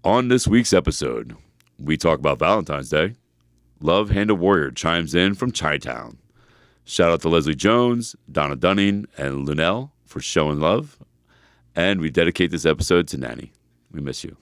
On this week's episode, we talk about Valentine's Day. Love Handle Warrior chimes in from Chi-Town. Shout out to Leslie Jones, Donna Dunning, and Lunell for showing love. And we dedicate this episode to Nanny. We miss you.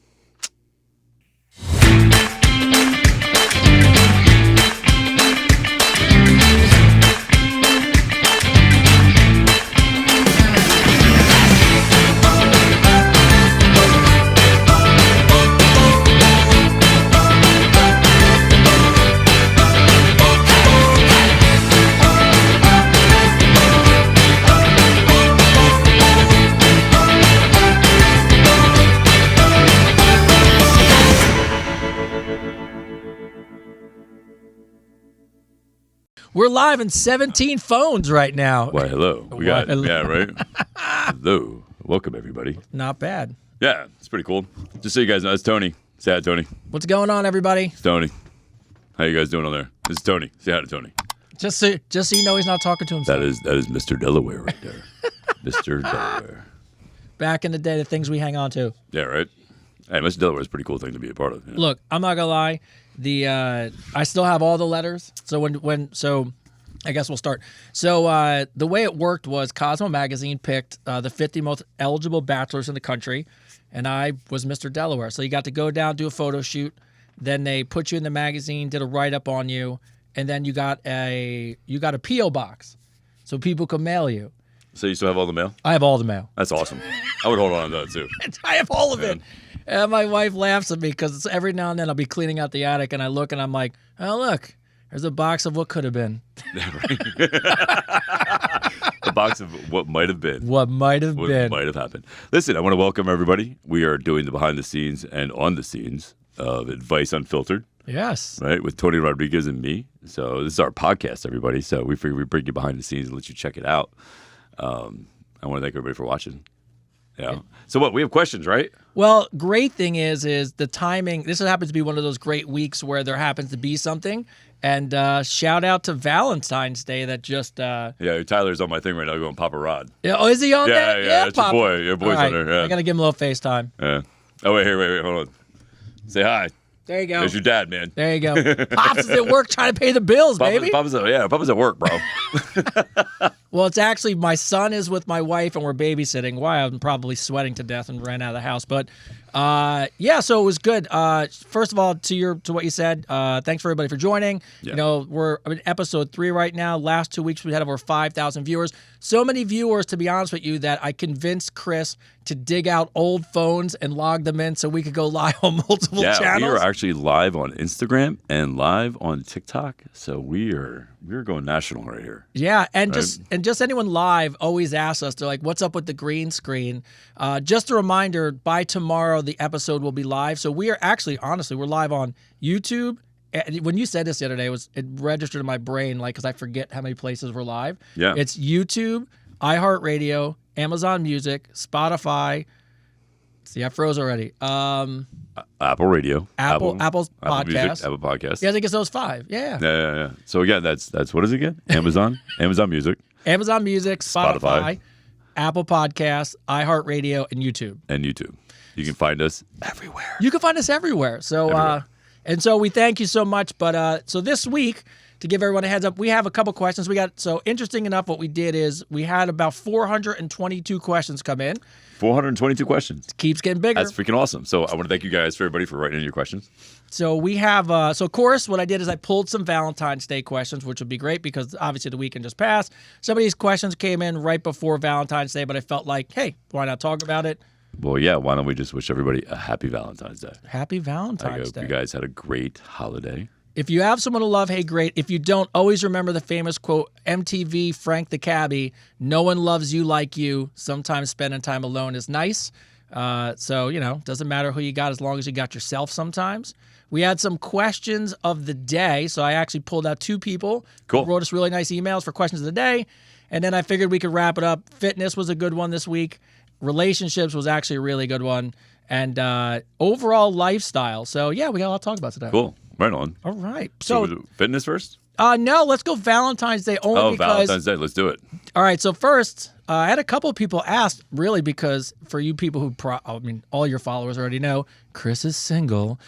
We're live in 17 phones right now. Why, hello. Yeah, right? Hello. Welcome, everybody. Not bad. Yeah, it's pretty cool. Just so you guys know, it's Tony. Say hi, Tony. What's going on, everybody? It's Tony. How you guys doing on there? This is Tony. Say hi to Tony. Just so you know he's not talking to himself. That is Mr. Delaware right there. Mr. Delaware. Back in the day, the things we hang on to. Yeah, right? Hey, Mr. Delaware is a pretty cool thing to be a part of. You know? Look, I'm not going to lie. I still have all the letters. So so I guess we'll start. So the way it worked was Cosmo Magazine picked the 50 most eligible bachelors in the country, and I was Mr. Delaware. So you got to go down, do a photo shoot, then they put you in the magazine, did a write-up on you, and then you got a P.O. box so people could mail you. So you still have all the mail? I have all the mail. That's awesome. I would hold on to that, too. I have all of it. And my wife laughs at me because every now and then I'll be cleaning out the attic and I look and I'm like, oh, look, there's a box of what could have been. A box of what might have been. What might have been. What might have happened. Listen, I want to welcome everybody. We are doing the behind the scenes and on the scenes of Advice Unfiltered. Yes. Right, with Tony Rodriguez and me. So this is our podcast, everybody. So we figure we bring you behind the scenes and let you check it out. I want to thank everybody for watching. Yeah. So what? We have questions, right? Well, great thing is the timing. This happens to be one of those great weeks where there happens to be something. And shout out to Valentine's Day that just... Yeah, Tyler's on my thing right now going Papa Rod. Yeah, oh, is he on there? Yeah, that's Papa. your boy. Your boy's right. on there. Yeah. I got to give him a little FaceTime. Yeah. Oh, wait, hold on. Say hi. There you go. There's your dad, man. There you go. Pops is at work trying to pay the bills, baby. Papa's at work, bro. Well, it's actually my son is with my wife and we're babysitting. Why I'm probably sweating to death and ran out of the house. But so it was good. First of all, to what you said, thanks for everybody for joining. Yeah. You know, we're in episode 3 right now. Last 2 weeks we had over 5,000 viewers. So many viewers, to be honest with you, that I convinced Chris to dig out old phones and log them in so we could go live on multiple channels. Yeah, we are actually live on Instagram and live on TikTok. So we're going national right here. Yeah, and just anyone live always asks us, they're like, what's up with the green screen? Just a reminder, by tomorrow the episode will be live. So we are actually, honestly, we're live on YouTube. When you said this the other day, it registered in my brain, like, because I forget how many places we're live. Yeah. It's YouTube, iHeartRadio, Amazon Music, Spotify. See, I froze already. Apple Radio. Apple's Apple podcast. Music, Apple Podcast. Yeah, I think it's those 5. Yeah. Yeah. So again, that's what is it again? Amazon Music. Amazon Music, Spotify, Apple Podcasts, iHeartRadio, and YouTube. You can find us everywhere. You can find us everywhere. So, and so we thank you so much. But so this week, to give everyone a heads up, we have a couple questions. So interesting enough, what we did is we had about 422 questions come in. 422 questions. It keeps getting bigger. That's freaking awesome. So I want to thank you guys for everybody for writing in your questions. So we have, so of course, what I did is I pulled some Valentine's Day questions, which would be great because obviously the weekend just passed. Some of these questions came in right before Valentine's Day, but I felt like, hey, why not talk about it? Well, yeah, why don't we just wish everybody a happy Valentine's Day? Happy Valentine's Day. You guys had a great holiday. If you have someone to love, hey, great. If you don't, always remember the famous quote, MTV, Frank the Cabbie, no one loves you like you. Sometimes spending time alone is nice. So, doesn't matter who you got as long as you got yourself sometimes. We had some questions of the day. So I actually pulled out 2 people who wrote us really nice emails for questions of the day. And then I figured we could wrap it up. Fitness was a good one this week. Relationships was actually a really good one. And overall lifestyle. So, yeah, we got a lot to talk about today. Cool. Right on. All right. So So, fitness first? no, let's go Valentine's Day only because. Valentine's Day. Let's do it. All right. So first, I had a couple of people ask, really, because for you people who, all your followers already know, Chris is single.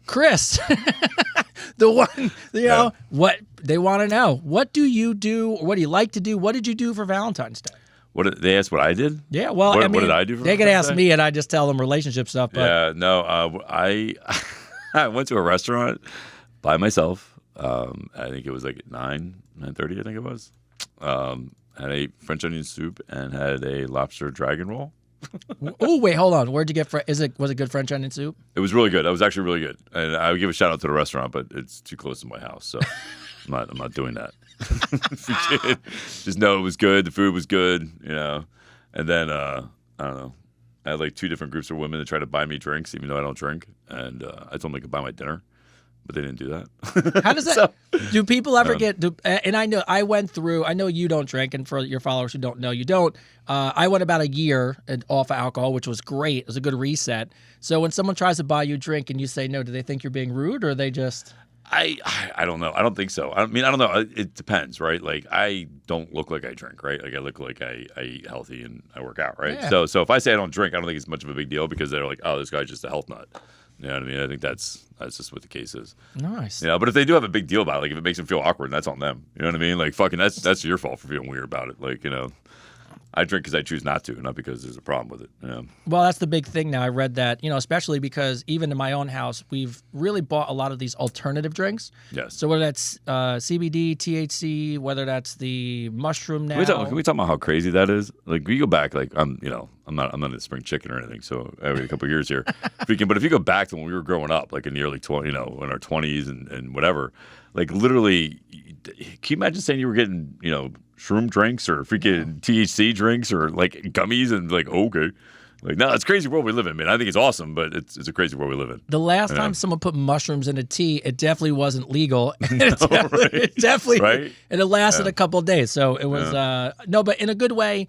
Chris, the one, what they want to know. What do you do? Or what do you like to do? What did you do for Valentine's Day? They asked what I did? Yeah, well, what did I do for they could Valentine's ask Day? me, and I just tell them relationship stuff. But Yeah, no, I I went to a restaurant by myself. I think it was like at 9:30, I think it was. Had a French onion soup and had a lobster dragon roll. oh, wait, hold on. Where'd you get? Was it good French onion soup? It was really good. It was actually really good. And I would give a shout out to the restaurant, but it's too close to my house, so I'm not doing that. If you did, just know it was good. The food was good, And then I don't know. I had like 2 different groups of women that tried to buy me drinks, even though I don't drink. And I told them they could buy my dinner, but they didn't do that. How does that? Do people ever get? And I know I went through. I know you don't drink, and for your followers who don't know, you don't. I went about a year off of alcohol, which was great. It was a good reset. So when someone tries to buy you a drink and you say no, do they think you're being rude, or are they just? I don't know. I don't think so. I don't know. It depends, right? Like I don't look like I drink, right? Like I look like I eat healthy and I work out, right? Yeah. So if I say I don't drink, I don't think it's much of a big deal because they're like, oh, this guy's just a health nut. You know what I mean? I think that's just what the case is. Nice. But if they do have a big deal about it, like if it makes them feel awkward, that's on them. You know what I mean? Like fucking, that's your fault for feeling weird about it. Like I drink because I choose not to, not because there's a problem with it. Well, that's the big thing now. I read that, especially because even in my own house, we've really bought a lot of these alternative drinks. Yes. So whether that's CBD, THC, whether that's the mushroom now. Can we talk about how crazy that is? Like we go back, like I'm not a spring chicken or anything. So every couple of years here, but if you go back to when we were growing up, like in the early 20, in our 20s and whatever, like literally, can you imagine saying you were getting, shroom drinks or freaking THC drinks or like gummies and like, okay. Like, no, it's a crazy world we live in, man. I think it's awesome, but it's a crazy world we live in. The last time someone put mushrooms in a tea, it definitely wasn't legal. It right? definitely, right? And it lasted a couple of days. So it was, no, but in a good way.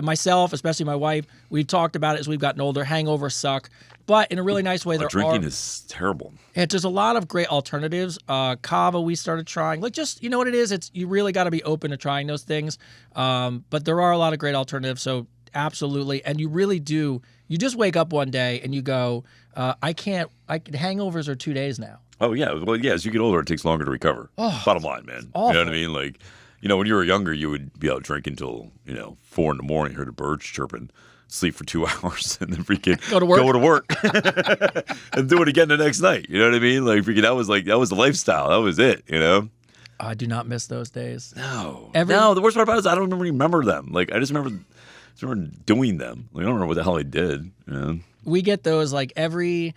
Myself, especially my wife, we've talked about it as we've gotten older. Hangovers suck. But in a really nice way, drinking is terrible. And there's a lot of great alternatives. Kava, we started trying. Like, just, you know what it is? You really got to be open to trying those things. But there are a lot of great alternatives. So absolutely. And you really do. You just wake up one day and you go, hangovers are 2 days now. Oh, yeah. Well, yeah, as you get older, it takes longer to recover. Bottom line, man. Awful. You know what I mean? Like, when you were younger, you would be out drinking until, 4 a.m, heard a bird chirping, sleep for 2 hours, and then freaking Go to work. And do it again the next night. You know what I mean? Like, freaking, that was the lifestyle. That was it, I do not miss those days. No. No, the worst part about it is I don't remember them. Like, I just remember doing them. Like, I don't remember what the hell I did. We get those like every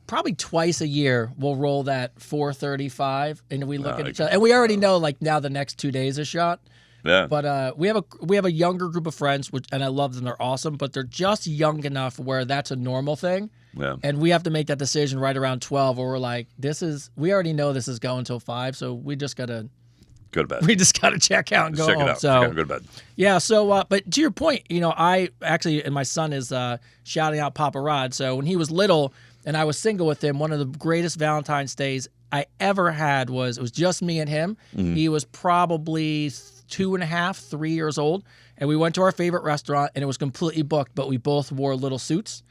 probably twice a year. We'll roll that 435, and we look at each other, and we already know like now the next 2 days is shot. Yeah. But we have a younger group of friends, and I love them. They're awesome, but they're just young enough where that's a normal thing. Yeah. And we have to make that decision right around 12, where we're like, we already know this is going till 5, so we just gotta go to bed. We just gotta check out and go check home. it out. So Check out and go to bed. yeah. So, but to your point, I actually, and my son is shouting out Papa Rod. So when he was little and I was single with him, one of the greatest Valentine's days I ever had was just me and him. Mm-hmm. He was probably 2.5, 3 years old. And we went to our favorite restaurant, and it was completely booked, but we both wore little suits.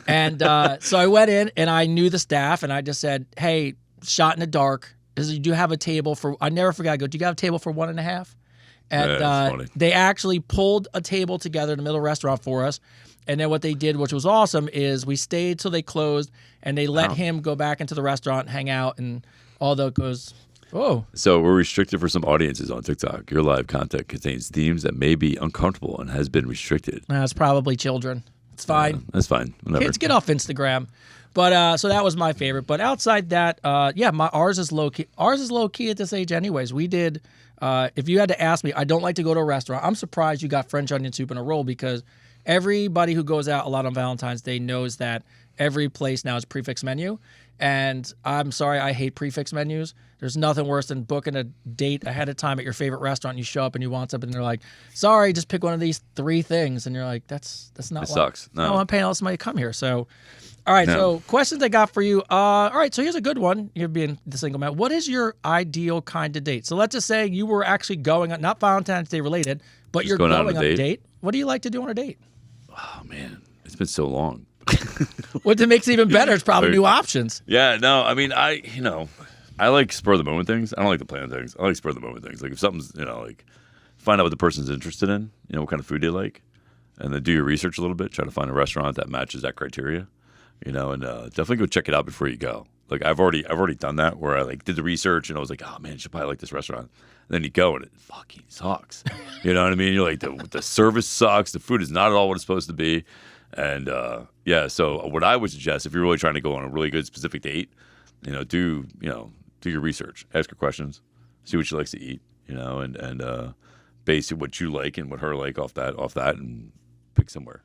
And so I went in, and I knew the staff, and I just said, hey, shot in the dark. Do you have a table for, I never forgot, I go, do you have a table for 1.5? And they actually pulled a table together in the middle of the restaurant for us. And then what they did, which was awesome, is we stayed till they closed, and they let him go back into the restaurant and hang out, and all that goes... Oh. So we're restricted for some audiences on TikTok. Your live content contains themes that may be uncomfortable and has been restricted. It's probably children. It's fine. That's fine. Whatever. Kids, get off Instagram. But so that was my favorite. But outside that, ours is low key. Ours is low key at this age, anyways. We did. If you had to ask me, I don't like to go to a restaurant. I'm surprised you got French onion soup and a roll because everybody who goes out a lot on Valentine's Day knows that every place now is prefix menu. And I'm sorry, I hate prefix menus. There's nothing worse than booking a date ahead of time at your favorite restaurant. And you show up and you want something, and they're like, "Sorry, just pick one of these 3 things." And you're like, "That's not." It sucks. No, I'm paying all this money to come here. So, all right. So, questions I got for you. All right. So here's a good one. You're being the single man. What is your ideal kind of date? So let's just say you were actually going on, not Valentine's Day related, but Just you're going going on on a a date? date. What do you like to do on a date? Oh man, it's been so long. What makes it even better? It's probably new options. Yeah, no, I mean, I like spur of the moment things. I don't like the plan things. I like spur of the moment things. Like if something's, like find out what the person's interested in, what kind of food they like, and then do your research a little bit. Try to find a restaurant that matches that criteria, and definitely go check it out before you go. Like I've already done that where I like did the research and I was like, oh man, you should probably like this restaurant. And then you go and it fucking sucks. You know what I mean? You're like the service sucks. The food is not at all what it's supposed to be. And so what I would suggest if you're really trying to go on a really good specific date, do your research, ask her questions, see what she likes to eat, and base what you like and what her like off that, and pick somewhere.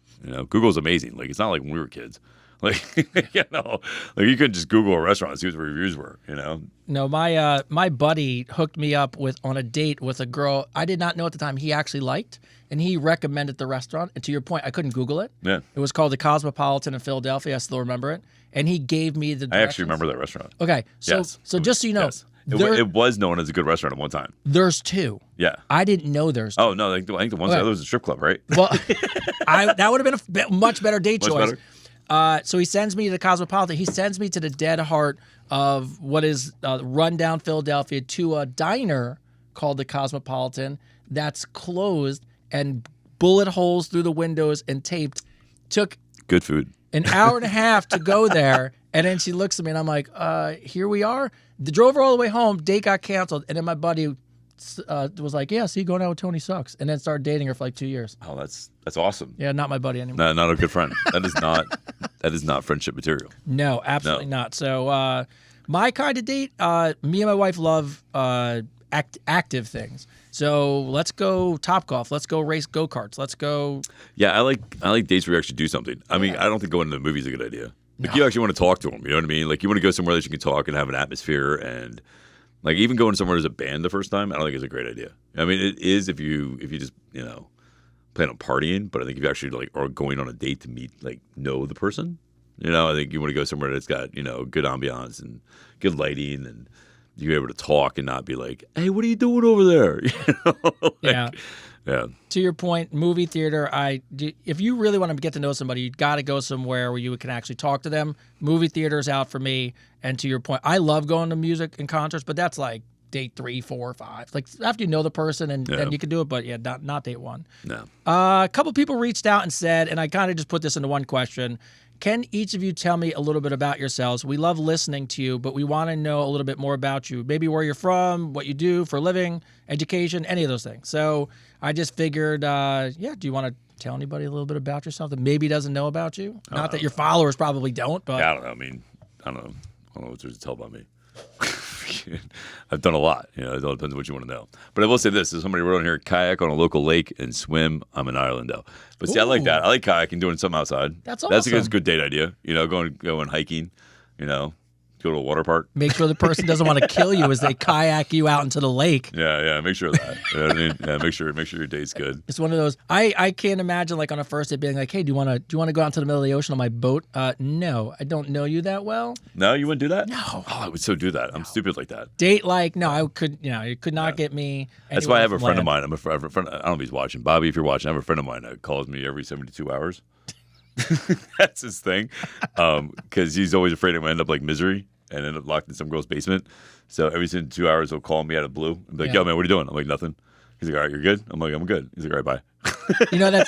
Google's amazing. Like it's not like when we were kids. Like like you couldn't just Google a restaurant and see what the reviews were. No, my buddy hooked me up on a date with a girl I did not know at the time he actually liked, and he recommended the restaurant. And to your point, I couldn't Google it. Yeah, it was called the Cosmopolitan in Philadelphia. I still remember it. And he gave me the directions. I actually remember that restaurant. Okay, so Yes. just so you know, Yes. It was known as a good restaurant at one time. there's 2. Yeah. I didn't know there's 2. Oh no, I think the one Okay. other was a strip club, right? Well, that would have been a much better date Much choice. better? So he sends me to the Cosmopolitan. He sends me to the dead heart of what is rundown Philadelphia to a diner called the Cosmopolitan that's closed and bullet holes through the windows and taped. Took Good food. an hour and a half to go there. And then she looks at me and I'm like, here we are. Drove her all the way home. Date got canceled. And then my buddy was like, yeah, see, going out with Tony sucks. And then started dating her for like 2 years. Oh, that's awesome. Yeah, not my buddy anymore. No, not a good friend. That is not friendship material. No, absolutely not. So my kind of date, me and my wife love active things. So let's go Topgolf. Let's go race go-karts. Let's go. Yeah, I like dates where you actually do something. I mean, I don't think going to the movie is a good idea. Like you actually want to talk to them. You know what I mean? Like you want to go somewhere that you can talk and have an atmosphere, and like even going somewhere as a band the first time, I don't think it's a great idea. I mean, it is if you just plan on partying, but I think if you actually like are going on a date to know the person, I think you want to go somewhere that's got good ambiance and good lighting, and you're able to talk and not be like, hey, what are you doing over there? Yeah. Yeah. To your point, movie theater, if you really want to get to know somebody, you got to go somewhere where you can actually talk to them. Movie theater is out for me. And to your point, I love going to music and concerts, but that's like date 3, 4, 5. Like after you know the person and then you can do it, but yeah, not date 1. No. A couple people reached out and said, and I kind of just put this into one question. Can each of you tell me a little bit about yourselves? We love listening to you, but we want to know a little bit more about you. Maybe where you're from, what you do for a living, education, any of those things. So I just figured, do you want to tell anybody a little bit about yourself that maybe doesn't know about you? Not that your followers probably don't, but... Yeah, I don't know. I mean, I don't know what there's to tell about me. I've done a lot. It all depends on what you want to know. But I will say this. There's somebody wrote on here, kayak on a local lake and swim. I'm in Ireland, though. But see, I like that. I like kayaking, doing something outside. That's That's awesome. a good date idea. Going hiking, go to a water park. Make sure the person doesn't want to kill you as they kayak you out into the lake. Yeah, make sure of that. You know what I mean? Yeah, make sure your date's good. It's one of those. I can't imagine like on a first date being like, hey, do you want to go out into the middle of the ocean on my boat? No, I don't know you that well. No, you wouldn't do that? No. Oh, I would so do that. I'm stupid like that. Date like no, I could. You could not get me. That's why I have a anywhere friend of from mine. I'm a friend. I don't know if he's watching. Bobby, if you're watching, I have a friend of mine that calls me every 72 hours. That's his thing, because he's always afraid I'm gonna end up like Misery and end up locked in some girl's basement. So every 2 hours he'll call me out of the blue and be like, "Yo, man, what are you doing?" I'm like, "Nothing." He's like, "All right, you're good." I'm like, "I'm good." He's like, "All right, bye." That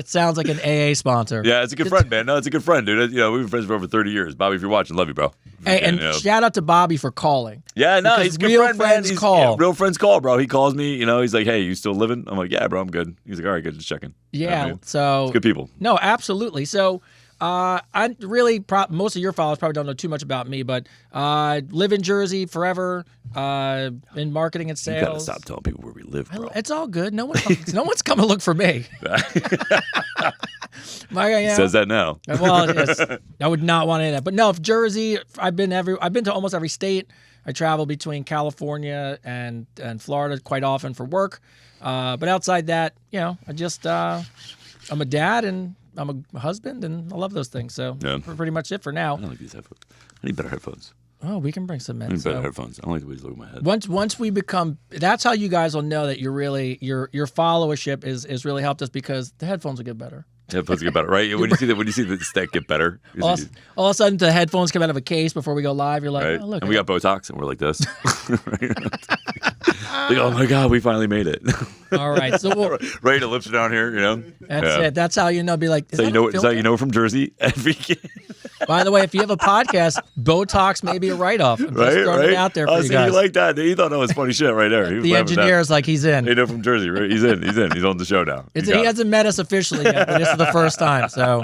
sounds like an AA sponsor. Yeah, it's a good friend, man. No, it's a good friend, dude. We've been friends for over 30 years. Bobby, if you're watching, love you, bro. Hey, and shout out to Bobby for calling. Yeah, no, Because he's a good real friend, man. friends call. Real friends call, bro. He calls me, he's like, "Hey, you still living?" I'm like, "Yeah, bro, I'm good." He's like, "All right, good, just checking." Yeah, You know what I mean? so It's good people. No, absolutely. So I really most of your followers probably don't know too much about me, but live in Jersey forever, in marketing and You gotta sales. stop telling people where we live, bro. It's all good. No one's coming to look for me. He says that now. Well, yes, I would not want any of that. But no, if Jersey, I've been to almost every state. I travel between California and Florida quite often for work. But outside that, I just I'm a dad and I'm a husband and I love those things. So that's pretty much it for now. I don't like these headphones. I need better headphones. Oh, we can bring some in. I need better headphones. I don't like the way you look at my head. Once we become, that's how you guys will know that you're really your followership is really helped us because the headphones will get better. Headphones get better, right? When you see the stack get better, all of a sudden the headphones come out of a case before we go live. You're like, right? oh, look. And we got Botox, and we're like this. Like, oh my God, we finally made it. All right, so we'll, right, the lips are down here, That's it. That's how you know. Be like, so you know from Jersey. By the way, if you have a podcast, Botox may be a write-off. I'm just throwing it out there for you guys. You like that? You thought that was funny shit right there. The engineer is like, he's in. You know from Jersey, right? He's in. He's on the show now. He hasn't met us officially yet, but this is the first time. So,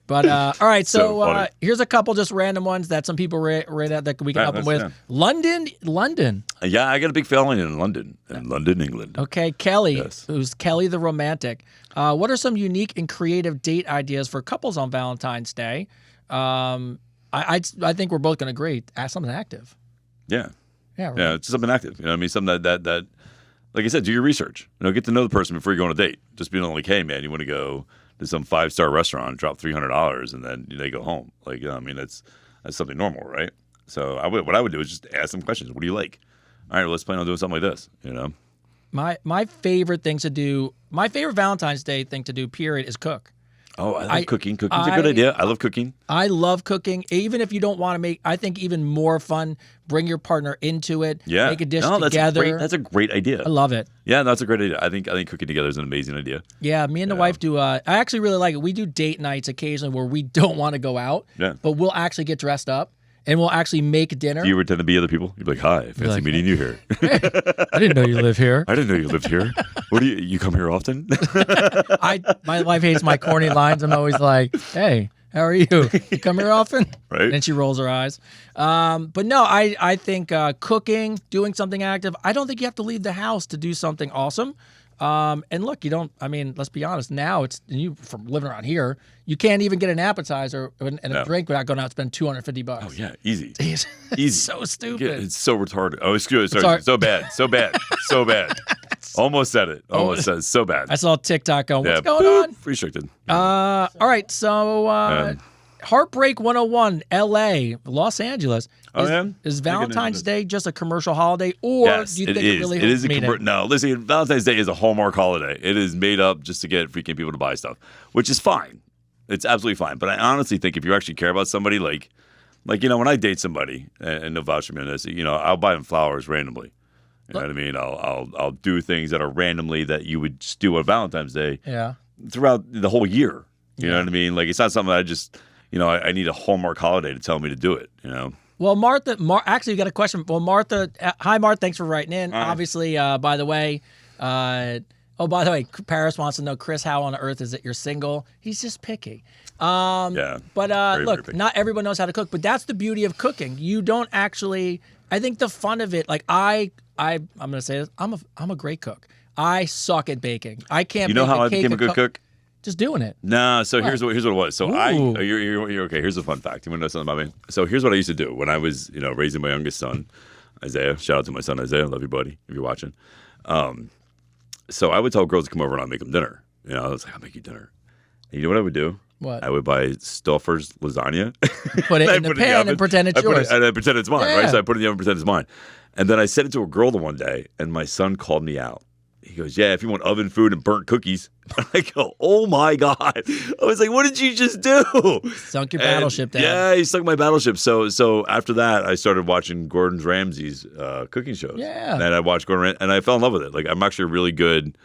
but all right. So here's a couple just random ones that some people rate out that we can help them with. Yeah. London. Yeah, I got a big following in London, England. Okay, Kelly, who's Kelly the Romantic. What are some unique and creative date ideas for couples on Valentine's Day? I think we're both going to agree. Something active. Yeah. Yeah. Right. Yeah. It's something active. I mean, something that, like I said, do your research. Get to know the person before you go on a date. Just being like, hey, man, you want to go to some 5-star restaurant, drop $300, and then they go home. Like, I mean, that's something normal, right? So what I would do is just ask them questions. What do you like? All right, well, let's plan on doing something like this. My favorite thing to do. My favorite Valentine's Day thing to do. Period is cook. Oh, I like cooking. Cooking's a good idea. I love cooking. I love cooking. Even if you don't want to make, I think even more fun, bring your partner into it. Yeah. Make a dish together. That's a great idea. I love it. Yeah, that's a great idea. I think cooking together is an amazing idea. Yeah, me and the wife do, I actually really like it. We do date nights occasionally where we don't want to go out, but we'll actually get dressed up. And we'll actually make dinner. Do you pretend to be other people? You'd be like, hi, fancy meeting you here. Hey, I didn't know you live here. I didn't know you lived here. What do you come here often? My wife hates my corny lines. I'm always like, hey, how are you? You come here often? Right. And she rolls her eyes. But no, I think cooking, doing something active, I don't think you have to leave the house to do something awesome. And look, let's be honest. Now you from living around here, you can't even get an appetizer and a drink without going out and spend $250. Oh yeah, easy. Easy. So stupid. It's so retarded. Oh, excuse me. Sorry. So bad. Almost said it. So bad. I saw TikTok going, what's going on? Restricted. All right. So, Heartbreak 101, L.A., Los Angeles. Is Valentine's Day just a commercial holiday, or do you think it really helps meeting? No, listen, Valentine's Day is a Hallmark holiday. It is made up just to get freaking people to buy stuff, which is fine. It's absolutely fine. But I honestly think if you actually care about somebody, like when I date somebody, and they'll vouch for me on this, I'll buy them flowers randomly. You know what I mean? I'll do things that are randomly that you would just do on Valentine's Day. Yeah. Throughout the whole year. You know what I mean? Like, it's not something that I just, I need a Hallmark holiday to tell me to do it. Well, Martha, actually, we got a question. Well, Martha, hi, Martha. Thanks for writing in. Right. Obviously, by the way, Paris wants to know, Chris, how on earth is it you're single? He's just picky. Yeah. But very look, picky. not everyone knows how to cook, but that's the beauty of cooking. You don't actually. I think the fun of it, like I'm going to say this. I'm a great cook. I suck at baking. I can't. You know bake how I became a good cook? Just doing it. No, so here's what it was. So you're okay. Here's a fun fact. You want to know something about me? So here's what I used to do when I was, raising my youngest son, Isaiah. Shout out to my son Isaiah. Love you, buddy, if you're watching. So I would tell girls to come over and I'd make them dinner. I was like, I'll make you dinner. And you know what I would do? What? I would buy Stouffer's lasagna. Put it in the pan and pretend it's yours. And I pretend it's mine, Yeah. right? So I put it in the oven and pretend it's mine. And then I said it to a girl the one day, and my son called me out. He goes, yeah, if you want oven food and burnt cookies. I go, oh my God. I was like, what did you just do? Sunk your battleship down. Yeah, he sunk my battleship. So after that, I started watching Gordon Ramsay's cooking shows. Yeah. And I watched Gordon Ramsay, and I fell in love with it. Like, I'm actually a really good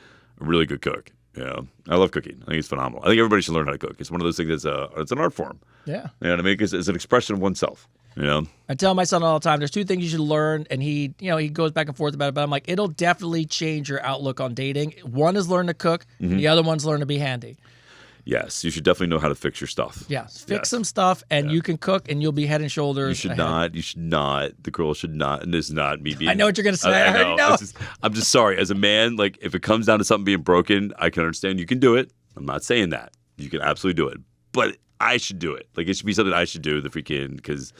cook. I love cooking. I think it's phenomenal. I think everybody should learn how to cook. It's one of those things that's it's an art form. Yeah. You know what I mean? It's an expression of oneself. I tell my son all the time, there's two things you should learn, and he goes back and forth about it, but I'm like, it'll definitely change your outlook on dating. One is learn to cook, the other one's learn to be handy. Yes, you should definitely know how to fix your stuff. Yeah, fix some stuff, and you can cook, and you'll be head and shoulders. You should not. The girl should not. And this is not me being. I know what you're gonna say. I already know. I'm just sorry. As a man, like if it comes down to something being broken, I can understand you can do it. I'm not saying that. You can absolutely do it. But I should do it. Like, it should be something I should do the freaking, because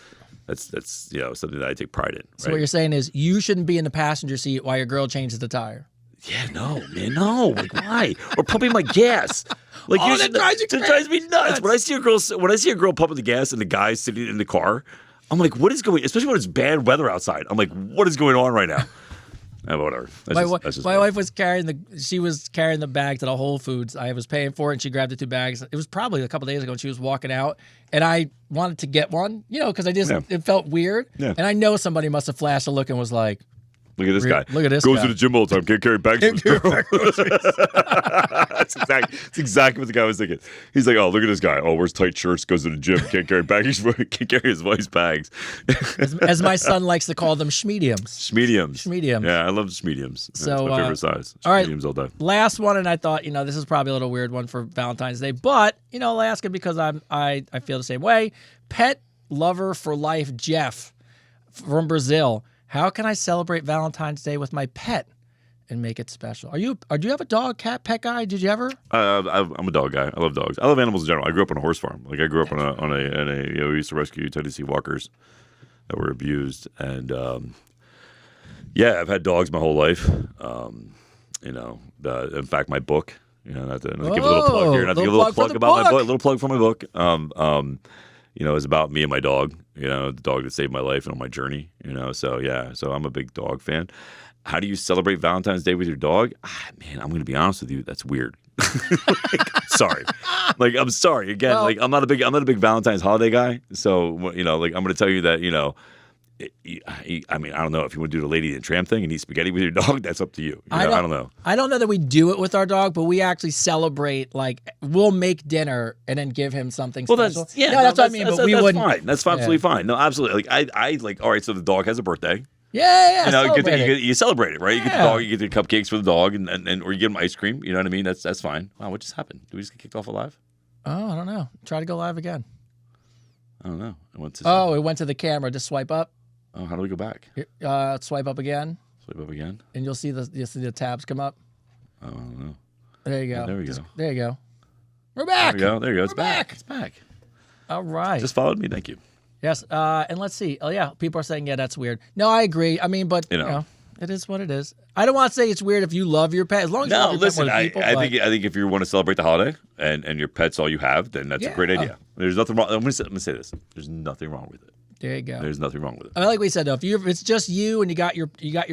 that's something that I take pride in. So right? what you're saying is you shouldn't be in the passenger seat while your girl changes the tire. Yeah, no, man, no. Like, why? Or pumping my gas. Like, that drives you that drives me nuts. When I see a girl pumping the gas and the guy sitting in the car, I'm like, what is going? Especially when it's bad weather outside. I'm like, what is going on right now? Whatever. My wife was carrying the bag to the Whole Foods. I was paying for it, and she grabbed the 2 bags. It was probably a couple days ago, and she was walking out, and I wanted to get one, because it felt weird. Yeah. And I know somebody must have flashed a look and was like, look at this guy. Look at this Goes guy. to the gym all the time. Can't carry bags. That's exactly what the guy was thinking. He's like, oh, look at this guy. Oh, wears tight shirts. Goes to the gym. Can't carry bags. Can't carry his wife's bags. as my son likes to call them schmediums. Schmediums. Yeah, I love schmediums. So, it's my favorite size. All right. Schmediums all day. Last one, and I thought, this is probably a little weird one for Valentine's Day, but, I'll ask it because I feel the same way. Pet lover for life, Jeff from Brazil. How can I celebrate Valentine's Day with my pet and make it special? Do you have a dog, cat, pet guy? Did you ever? I'm a dog guy. I love dogs. I love animals in general. I grew up on a horse farm. Like, I grew up we used to rescue Tennessee Walkers that were abused, and I've had dogs my whole life. In fact, my book. Not to give a little plug here. Not to give a little plug about my book. A little plug for my book. It's about me and my dog. The dog that saved my life and on my journey. So I'm a big dog fan. How do you celebrate Valentine's Day with your dog? Man, I'm going to be honest with you. That's weird. Sorry. I'm sorry. Again, I'm not a big Valentine's holiday guy. So, I'm going to tell you that, I don't know if you want to do the Lady and Tramp thing and eat spaghetti with your dog. That's up to you. I don't know. I don't know that we do it with our dog, but we actually celebrate. We'll make dinner and then give him something special. That's what I mean. But we wouldn't. Fine. That's absolutely fine. No, absolutely. All right. So the dog has a birthday. Yeah. You celebrate it, right? You get the dog, you get the cupcakes for the dog, and or you get him ice cream. You know what I mean? That's fine. Wow, what just happened? Did we just get kicked off alive? Oh, I don't know. Try to go live again. I don't know. It went to the camera. Just swipe up. Oh, how do we go back? Swipe up again. Swipe up again. And you'll see the tabs come up. Oh, I don't know. There you go. Yeah, there we go. There you go. We're back. There you go. It's back. It's back. All right. Just followed me. Thank you. Yes. And let's see. Oh, yeah. People are saying, yeah, that's weird. No, I agree. I mean, but it is what it is. I don't want to say it's weird if you love your pet. As long as you love your pet more than people. I think if you want to celebrate the holiday and your pet's all you have, then that's a great idea. There's nothing wrong. I'm going to say this. There's nothing wrong with it. There you go. There's nothing wrong with it. I mean, like we said though, if it's just you and you got your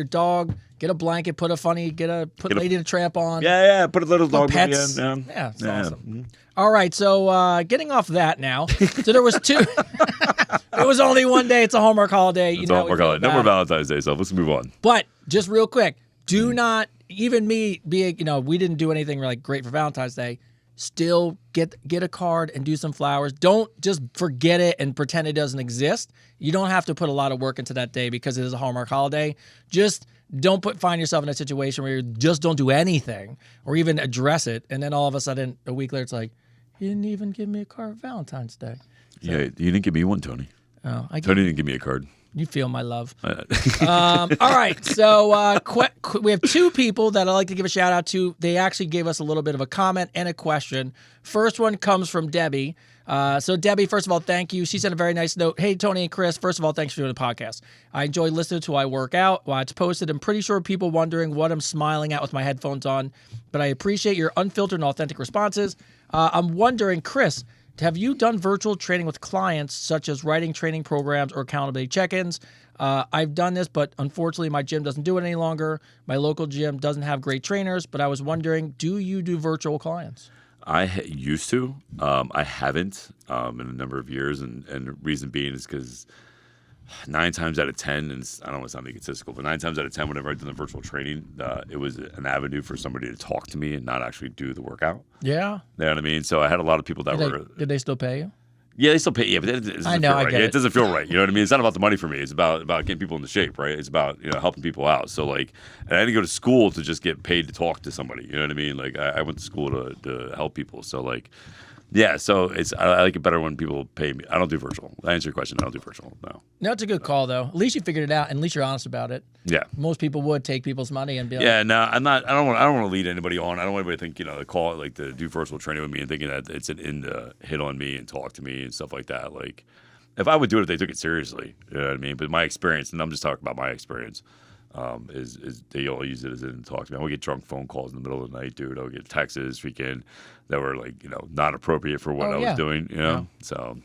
dog, get a blanket, put Lady and a Tramp on. Yeah. Put a little dog pets. in. Yeah, it's awesome. Mm-hmm. All right, so getting off that now. So there was two. It was only one day. It's a Hallmark holiday. It's a Hallmark holiday. No more Valentine's Day, so let's move on. But just real quick, do not even me being we didn't do anything like great for Valentine's Day. Still get a card and do some flowers. Don't just forget it and pretend it doesn't exist. You don't have to put a lot of work into that day because it is a Hallmark holiday. Just don't find yourself in a situation where you just don't do anything or even address it. And then all of a sudden, a week later, it's like, you didn't even give me a card for Valentine's Day. So, yeah, you didn't give me one, Tony. Oh, Tony didn't give me a card. You feel my love. All right. So we have two people that I'd like to give a shout out to. They actually gave us a little bit of a comment and a question. First one comes from Debbie. So Debbie, first of all, thank you. She sent a very nice note. Hey, Tony and Chris, first of all, thanks for doing the podcast. I enjoy listening to I work out. While it's posted, I'm pretty sure people wondering what I'm smiling at with my headphones on, but I appreciate your unfiltered and authentic responses. I'm wondering, Chris, have you done virtual training with clients, such as writing training programs or accountability check-ins? I've done this, but unfortunately my gym doesn't do it any longer. My local gym doesn't have great trainers, but I was wondering, do you do virtual clients? I used to. I haven't in a number of years, and the reason being is because 9 times out of 10, and I don't want to sound egotistical, but 9 times out of 10, whenever I've done the virtual training, it was an avenue for somebody to talk to me and not actually do the workout. Yeah. You know what I mean? So I had a lot of people that Did they still pay you? Yeah, they still pay. Yeah, but it doesn't I know, feel I right. get It it. doesn't feel right. You know what I mean? It's not about the money for me. It's about getting people into shape, right? It's about helping people out. So and I didn't go to school to just get paid to talk to somebody. You know what I mean? I went to school to help people. So Yeah, so I like it better when people pay me. I don't do virtual. I answer your question. I don't do virtual. No. No, it's a good call though. At least you figured it out, and at least you're honest about it. Yeah. Most people would take people's money and be like, Yeah, no, I'm not. I don't want to lead anybody on. I don't want anybody to think, they call it like to do virtual training with me and thinking that it's an in to hit on me and talk to me and stuff like that. Like, if I would do it, if they took it seriously, you know what I mean. But my experience, and I'm just talking about my experience, is they all use it as in to talk to me. I would get drunk phone calls in the middle of the night, dude. I would get texts this weekend that were like, not appropriate for what I was doing, So,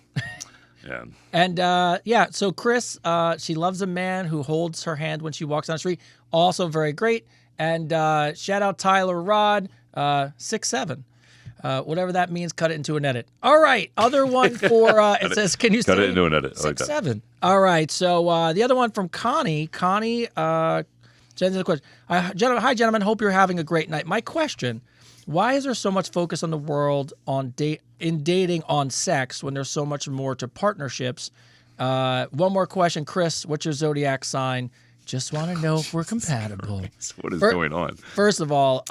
yeah. And so Chris, she loves a man who holds her hand when she walks down the street. Also very great. And shout out Tyler Rod, 6'7". Whatever that means, cut it into an edit. All right. Other one for, it says, can you cut say it into an edit? I like 6'7". All right. So the other one from Connie. Connie sends in a question. Hi, gentlemen. Hope you're having a great night. My question, why is there so much focus on the world in dating on sex when there's so much more to partnerships? One more question. Chris, what's your zodiac sign? Just want to know if we're compatible. What is going on? First of all,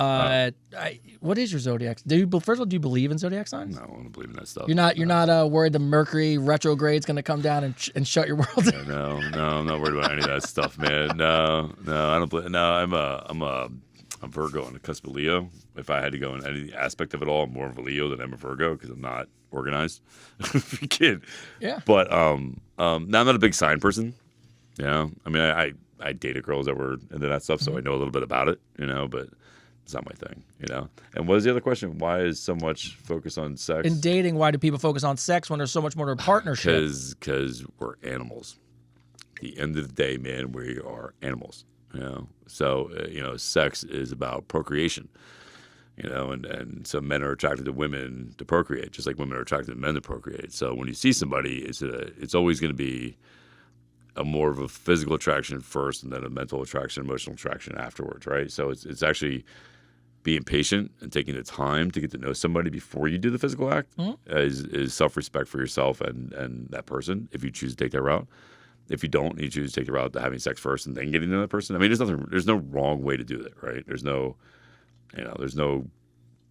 what is your zodiac? First of all, do you believe in zodiac signs? No, I don't believe in that stuff. You're not worried the Mercury retrograde's going to come down and shut your world down? No, I'm not worried about any of that stuff, man. No, I don't believe. No, I'm a Virgo on the cusp of Leo. If I had to go in any aspect of it all, I'm more of a Leo than I'm a Virgo because I'm not organized. Kid. Yeah. But no, I'm not a big sign person. I mean, I dated girls that were into that stuff, so I know a little bit about it, but it's not my thing, And what is the other question? Why is so much focus on sex? In dating, why do people focus on sex when there's so much more to a partnership? Because we're animals. At the end of the day, man, we are animals, So, sex is about procreation, and so men are attracted to women to procreate, just like women are attracted to men to procreate. So when you see somebody, it's always going to be a more of a physical attraction first and then a mental attraction, emotional attraction afterwards, right? So it's actually being patient and taking the time to get to know somebody before you do the physical act is self-respect for yourself and that person if you choose to take that route. If you don't, you choose to take the route to having sex first and then getting to know that person. I mean, there's no wrong way to do that, right? There's no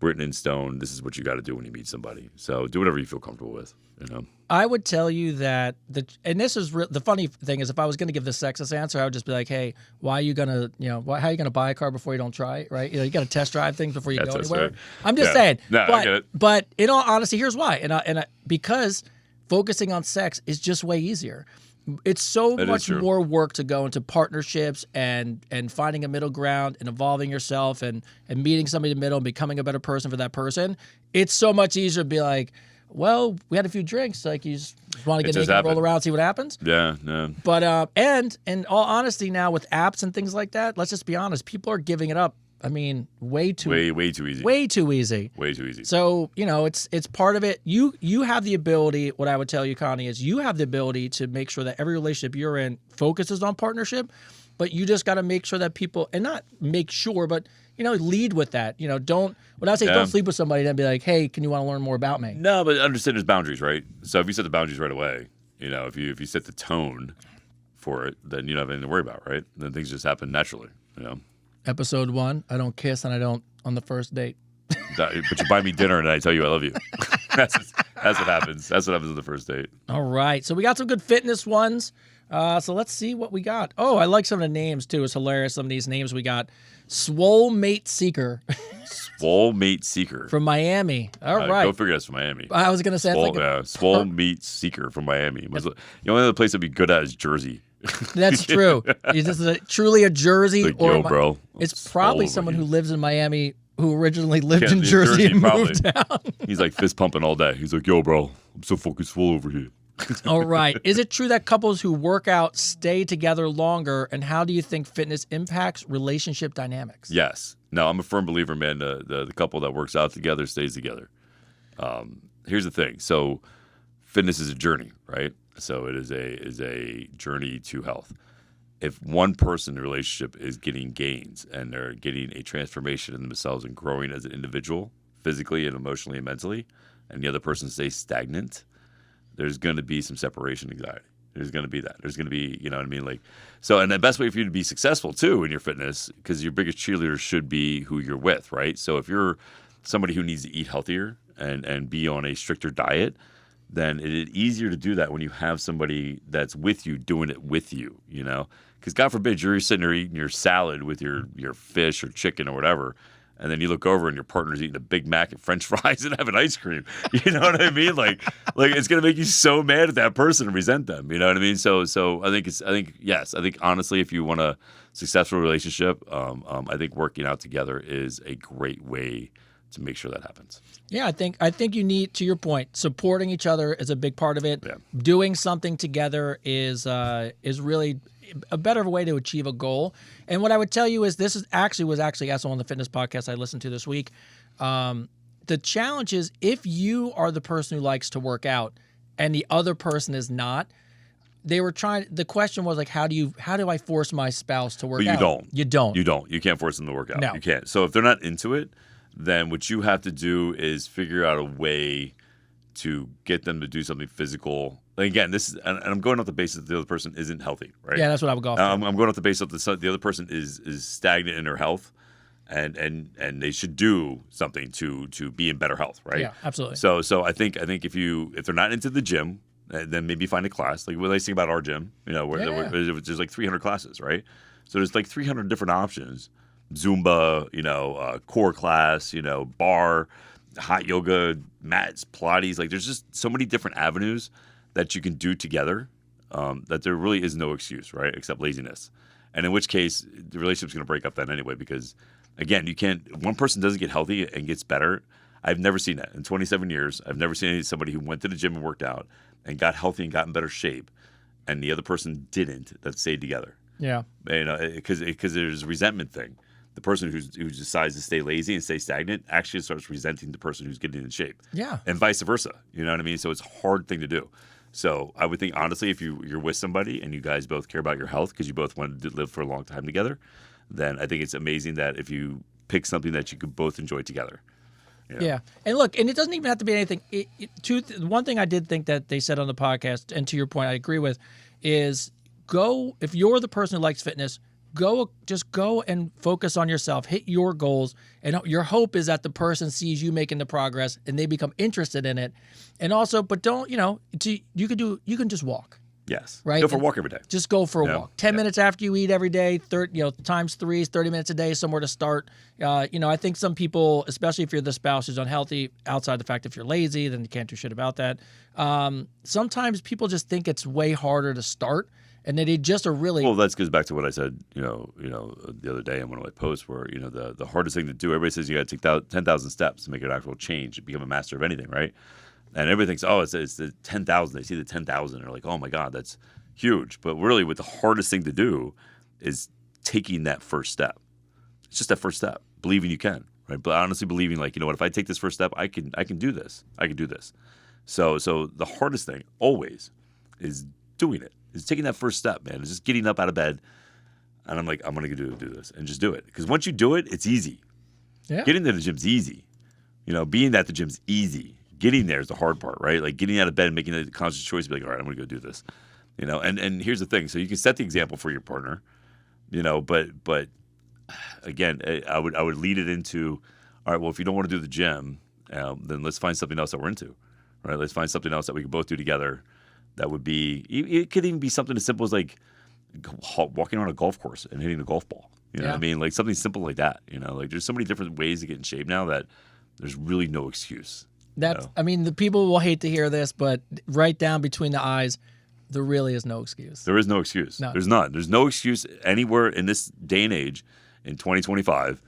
written in stone, this is what you got to do when you meet somebody. So do whatever you feel comfortable with, I would tell you that, and this is the funny thing is if I was going to give the sexist answer, I would just be like, hey, why are you going to, how are you going to buy a car before you don't try it, right? You got to test drive things before you go anywhere. Right. I'm just saying. No, I get it. But in all honesty, here's why. Because focusing on sex is just way easier. It's so much more work to go into partnerships and finding a middle ground and evolving yourself and meeting somebody in the middle and becoming a better person for that person. It's so much easier to be like, well, we had a few drinks. Like, you just want to get naked and roll around, see what happens. Yeah, no. But, and in all honesty now with apps and things like that, let's just be honest, people are giving it up. I mean, way too easy. Way too easy. So, it's part of it. You have the ability, what I would tell you, Connie, is you have the ability to make sure that every relationship you're in focuses on partnership, but you just got to make sure that people, and not make sure, but, lead with that. Don't sleep with somebody and be like, hey, can you want to learn more about me? No, but understand there's boundaries, right? So if you set the boundaries right away, if you set the tone for it, then you don't have anything to worry about, right? Then things just happen naturally, Episode 1, I don't kiss and I don't on the first date. But you buy me dinner and I tell you I love you. That's what happens. That's what happens on the first date. All right. So we got some good fitness ones. So let's see what we got. Oh, I like some of the names too. It's hilarious. Some of these names we got. Swole Mate Seeker. Swole Mate Seeker. From Miami. All right. Go figure that's from Miami. I was going to say. Swole Mate Seeker from Miami. The only other place that'd be good at is Jersey. That's true. This is truly a Jersey. Like, yo, bro. It's probably someone who lives in Miami who originally lived in Jersey and moved down. He's like fist pumping all day. He's like, yo, bro, I'm so fucking swole over here. All right. Is it true that couples who work out stay together longer? And how do you think fitness impacts relationship dynamics? Yes. No, I'm a firm believer, man. The couple that works out together stays together. Here's the thing. So fitness is a journey, right? So it is a journey to health. If one person in the relationship is getting gains and they're getting a transformation in themselves and growing as an individual, physically and emotionally and mentally, and the other person stays stagnant, there's going to be some separation anxiety. There's going to be that. There's going to be, you know what I mean? Like, so, and the best way for you to be successful too in your fitness, because your biggest cheerleader should be who you're with, right? So if you're somebody who needs to eat healthier and be on a stricter diet, then it is easier to do that when you have somebody that's with you doing it with you, you know? Because God forbid you're sitting there eating your salad with your fish or chicken or whatever, and then you look over and your partner's eating a Big Mac and French fries and having ice cream. You know what I mean? Like it's gonna make you so mad at that person and resent them. You know what I mean? So I think honestly, if you want a successful relationship, I think working out together is a great way to make sure that happens. Yeah, I think you need, to your point, supporting each other is a big part of it. Yeah. Doing something together is really a better way to achieve a goal. And what I would tell you is this was actually asked on the fitness podcast I listened to this week. The challenge is if you are the person who likes to work out and the other person is not, the question was like, how do I force my spouse to work out? But you don't. You can't force them to work out. No. You can't. So if they're not into it, then what you have to do is figure out a way to get them to do something physical. And again, and I'm going off the basis that the other person isn't healthy, right? Yeah, that's what I would go off. I'm going off the basis that the other person is stagnant in their health, and they should do something to be in better health, right? Yeah, absolutely. So I think if they're not into the gym, then maybe find a class. Like what I think about our gym, you know, where there's like 300 classes, right? So there's like 300 different options. Zumba, you know, core class, you know, bar, hot yoga, mats, Pilates. Like there's just so many different avenues that you can do together that there really is no excuse, right? Except laziness. And in which case the relationship's going to break up then anyway, because again, one person doesn't get healthy and gets better. I've never seen that in 27 years. I've never seen somebody who went to the gym and worked out and got healthy and got in better shape, and the other person didn't, that stayed together. Yeah. You know, because there's a resentment thing. The person who decides to stay lazy and stay stagnant actually starts resenting the person who's getting in shape. Yeah. And vice versa. You know what I mean? So it's a hard thing to do. So I would think, honestly, if you're with somebody and you guys both care about your health because you both wanted to live for a long time together, then I think it's amazing that if you pick something that you could both enjoy together. You know? Yeah. And look, and it doesn't even have to be anything. One thing I did think that they said on the podcast, and to your point, I agree with, is if you're the person who likes fitness, just go and focus on yourself, hit your goals, and your hope is that the person sees you making the progress and they become interested in it. And also, but don't, you can just walk. Yes. Right. Go for a walk every day. Just go for a walk. 10 minutes after you eat every day, times 3 is 30 minutes a day, somewhere to start. I think some people, especially if you're the spouse who's unhealthy, outside the fact if you're lazy, then you can't do shit about that. Sometimes people just think it's way harder to start. And they just are really well. That goes back to what I said, the other day in one of my posts, where the hardest thing to do. Everybody says you got to take 10,000 steps to make an actual change, become a master of anything, right? And everybody thinks, oh, it's the 10,000. They see the 10,000, and they're like, oh my God, that's huge. But really, what the hardest thing to do is taking that first step. It's just that first step, believing you can, right? But honestly, believing like, you know what, if I take this first step, I can do this. I can do this. So the hardest thing always is doing it. Is taking that first step, man. It's just getting up out of bed, and I'm like, I'm going to do this, and just do it. Because once you do it, it's easy. Yeah. Getting to the gym's easy. Being at the gym's easy. Getting there is the hard part, right? Like getting out of bed and making a conscious choice to be like, all right, I'm going to go do this. And here's the thing. So you can set the example for your partner, but again, I would lead it into, all right, well, if you don't want to do the gym, then let's find something else that we're into, right? Let's find something else that we can both do together. That would be, it could even be something as simple as like walking on a golf course and hitting a golf ball. You know what I mean? Like something simple like that. Like there's so many different ways to get in shape now that there's really no excuse. I mean, the people will hate to hear this, but right down between the eyes, there really is no excuse. There is no excuse. No. There's none. There's no excuse anywhere in this day and age in 2025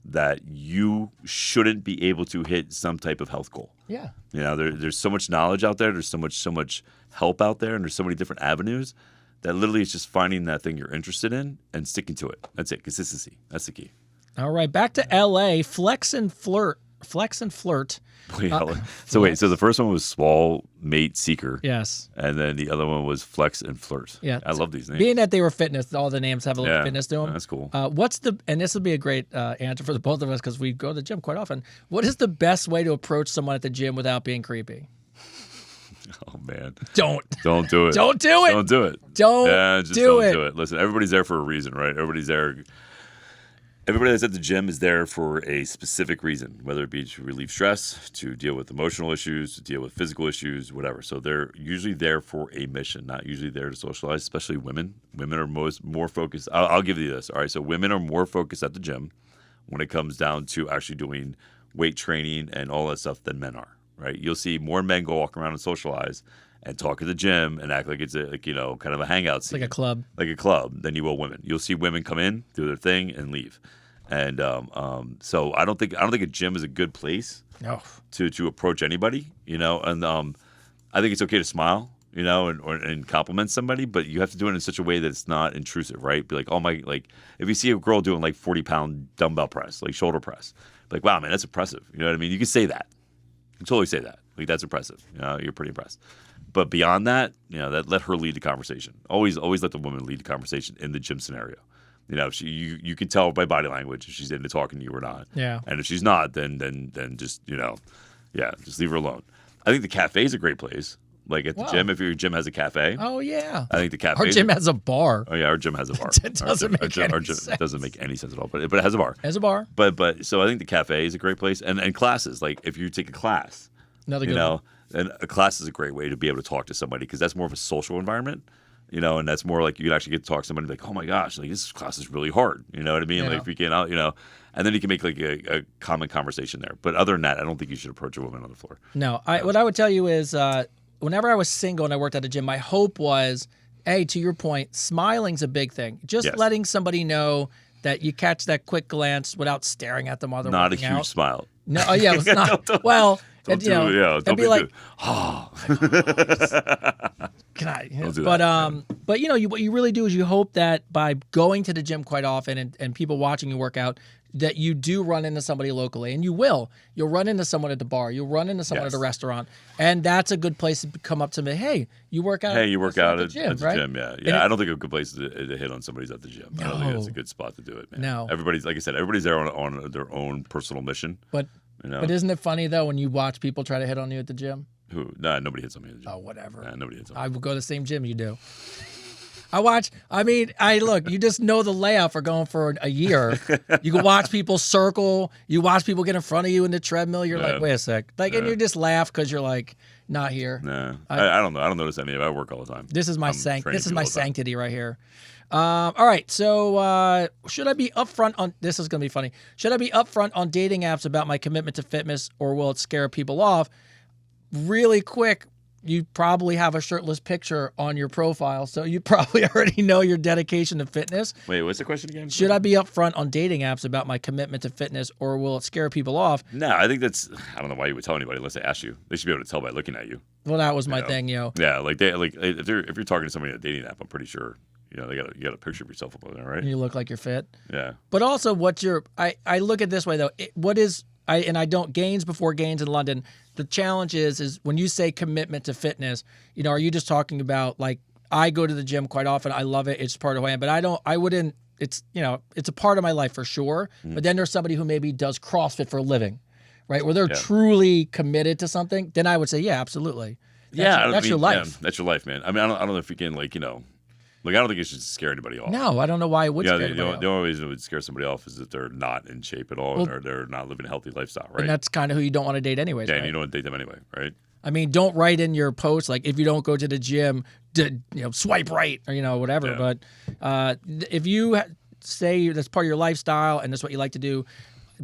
that you shouldn't be able to hit some type of health goal. Yeah. There's so much knowledge out there. There's so much help out there, and there's so many different avenues that literally it's just finding that thing you're interested in and sticking to it. That's it. Consistency. That's the key. All right. Back to LA. Flex and flirt. So the first one was Swall Mate Seeker. Yes. And then the other one was Flex and Flirt. Yeah. I love these names. Being that they were fitness, all the names have a little fitness to them. That's cool. And this would be a great answer for the both of us because we go to the gym quite often. What is the best way to approach someone at the gym without being creepy? Oh, man. Don't do it. Don't do it. Don't do it. Don't do it. Listen, everybody's there for a reason, right? Everybody's there. Everybody that's at the gym is there for a specific reason, whether it be to relieve stress, to deal with emotional issues, to deal with physical issues, whatever. So they're usually there for a mission, not usually there to socialize, especially women. Women are more focused. I'll give you this. All right. So women are more focused at the gym when it comes down to actually doing weight training and all that stuff than men are, right? You'll see more men go walk around and socialize and talk at the gym and act like it's kind of a hangout scene. Like a club. Than you will women. You'll see women come in, do their thing, and leave. And so I don't think a gym is a good place to approach anybody, and I think it's okay to smile, and compliment somebody, but you have to do it in such a way that it's not intrusive, right? Be like, if you see a girl doing like 40-pound dumbbell press, like shoulder press, like, wow, man, that's impressive. You know what I mean? You can say that. You can totally say that. Like, that's impressive. You're pretty impressed. But beyond that, that let her lead the conversation. Always let the woman lead the conversation in the gym scenario. You can tell by body language if she's into talking to you or not. Yeah. And if she's not, then just just leave her alone. I think the cafe is a great place. Like at the gym, if your gym has a cafe. Oh yeah. I think the cafe. Our gym has a bar. Oh yeah, our gym has a bar. It doesn't make any sense. It doesn't make any sense at all. But it has a bar. It has a bar. But so I think the cafe is a great place, and classes. Like if you take a class, Another good one. and a class is a great way to be able to talk to somebody because that's more of a social environment. And that's more like you can actually get to talk to somebody like, oh my gosh, like this class is really hard. You know what I mean? Yeah. Like if you get out, and then you can make like a common conversation there. But other than that, I don't think you should approach a woman on the floor. No, what I would tell you is whenever I was single and I worked at a gym, my hope was, to your point, smiling's a big thing. Just letting somebody know that you catch that quick glance without staring at them while they're Not a working huge out. smile. No, it's not. Well, Don't do it. Yeah, it'd be like, can I? Don't do that. But what you really do is you hope that by going to the gym quite often and people watching you work out, that you do run into somebody locally, and you will. You'll run into someone at the bar. You'll run into someone at a restaurant, and that's a good place to come up to me. Hey, you work out. Hey, you work out at the gym, right? gym. Yeah. I don't think a good place to hit on somebody's at the gym. I don't think that's a good spot to do it, man. No. Everybody's, like I said, everybody's there on their own personal mission. But isn't it funny though when you watch people try to hit on you at the gym? Who? Nah, nobody hits on me at the gym. Oh, whatever. Nah, nobody hits on me. I would go to the same gym you do. Look, you just know the layout for going for a year. You can watch people circle. You watch people get in front of you in the treadmill. You're like, wait a sec. And you just laugh because you're like, not here. Nah, I don't know. I don't notice any of it. I work all the time. This is my sanctity right here. All right. So should I be upfront on, this is going to be funny. Should I be upfront on dating apps about my commitment to fitness, or will it scare people off? Really quick. You probably have a shirtless picture on your profile, so you probably already know your dedication to fitness. Wait, what's the question again? Should I be upfront on dating apps about my commitment to fitness, or will it scare people off? No, I think I don't know why you would tell anybody unless they ask you. They should be able to tell by looking at you. Well, that was my thing, Yeah, if you're talking to somebody on a dating app, I'm pretty sure you got a picture of yourself up there, right? You look like you're fit. Yeah. But also, I look at it this way though. I don't gains before gains in London. The challenge is when you say commitment to fitness, are you just talking about like, I go to the gym quite often. I love it. It's part of who I am, but it's a part of my life for sure. But then there's somebody who maybe does CrossFit for a living, right? Where they're truly committed to something. Then I would say, yeah, absolutely. That's your life. Yeah, that's your life, man. I mean, I don't know if you can I don't think it should scare anybody off. No, I don't know why it would scare anybody off. The only reason it would scare somebody off is that they're not in shape at all, or they're not living a healthy lifestyle, right? And that's kind of who you don't want to date anyways, Yeah, right? and you don't want to date them anyway, right? I mean, don't write in your post, like, if you don't go to the gym, swipe right, or whatever. Yeah. But if you say that's part of your lifestyle and that's what you like to do,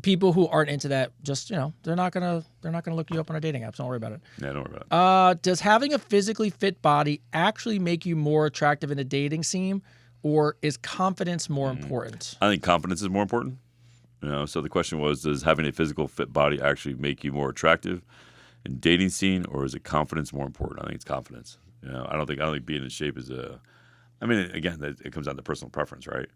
people who aren't into that, just they're not gonna look you up on a dating app. So don't worry about it. Yeah, don't worry about it. Does having a physically fit body actually make you more attractive in a dating scene, or is confidence more important? I think confidence is more important. So the question was, does having a physical fit body actually make you more attractive in dating scene, or is it confidence more important? I think it's confidence. I don't think being in shape is again, it comes down to personal preference, right?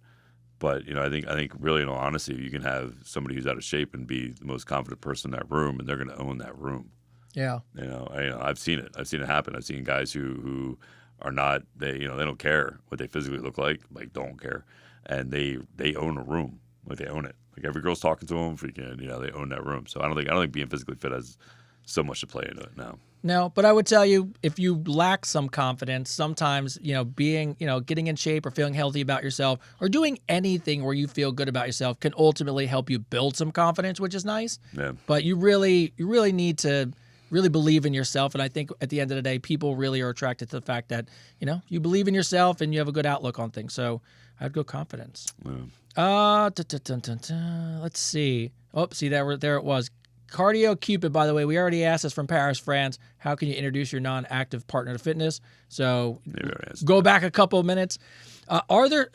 But I think really, in all honesty, you can have somebody who's out of shape and be the most confident person in that room, and they're going to own that room. Yeah. I've seen it. I've seen it happen. I've seen guys who are not, they don't care what they physically look like don't care, and they own a room, they own it. Like every girl's talking to them, freaking, they own that room. So I don't think being physically fit has so much to play into it now. No, but I would tell you, if you lack some confidence, sometimes, being, getting in shape or feeling healthy about yourself or doing anything where you feel good about yourself can ultimately help you build some confidence, which is nice. Yeah. But you really need to really believe in yourself. And I think at the end of the day, people really are attracted to the fact that, you believe in yourself and you have a good outlook on things. So I'd go confidence. Yeah. Let's see. Oh, see, there it was. Cardio Cupid, by the way, we already asked this from Paris, France. How can you introduce your non-active partner to fitness? So go back a couple of minutes. Are there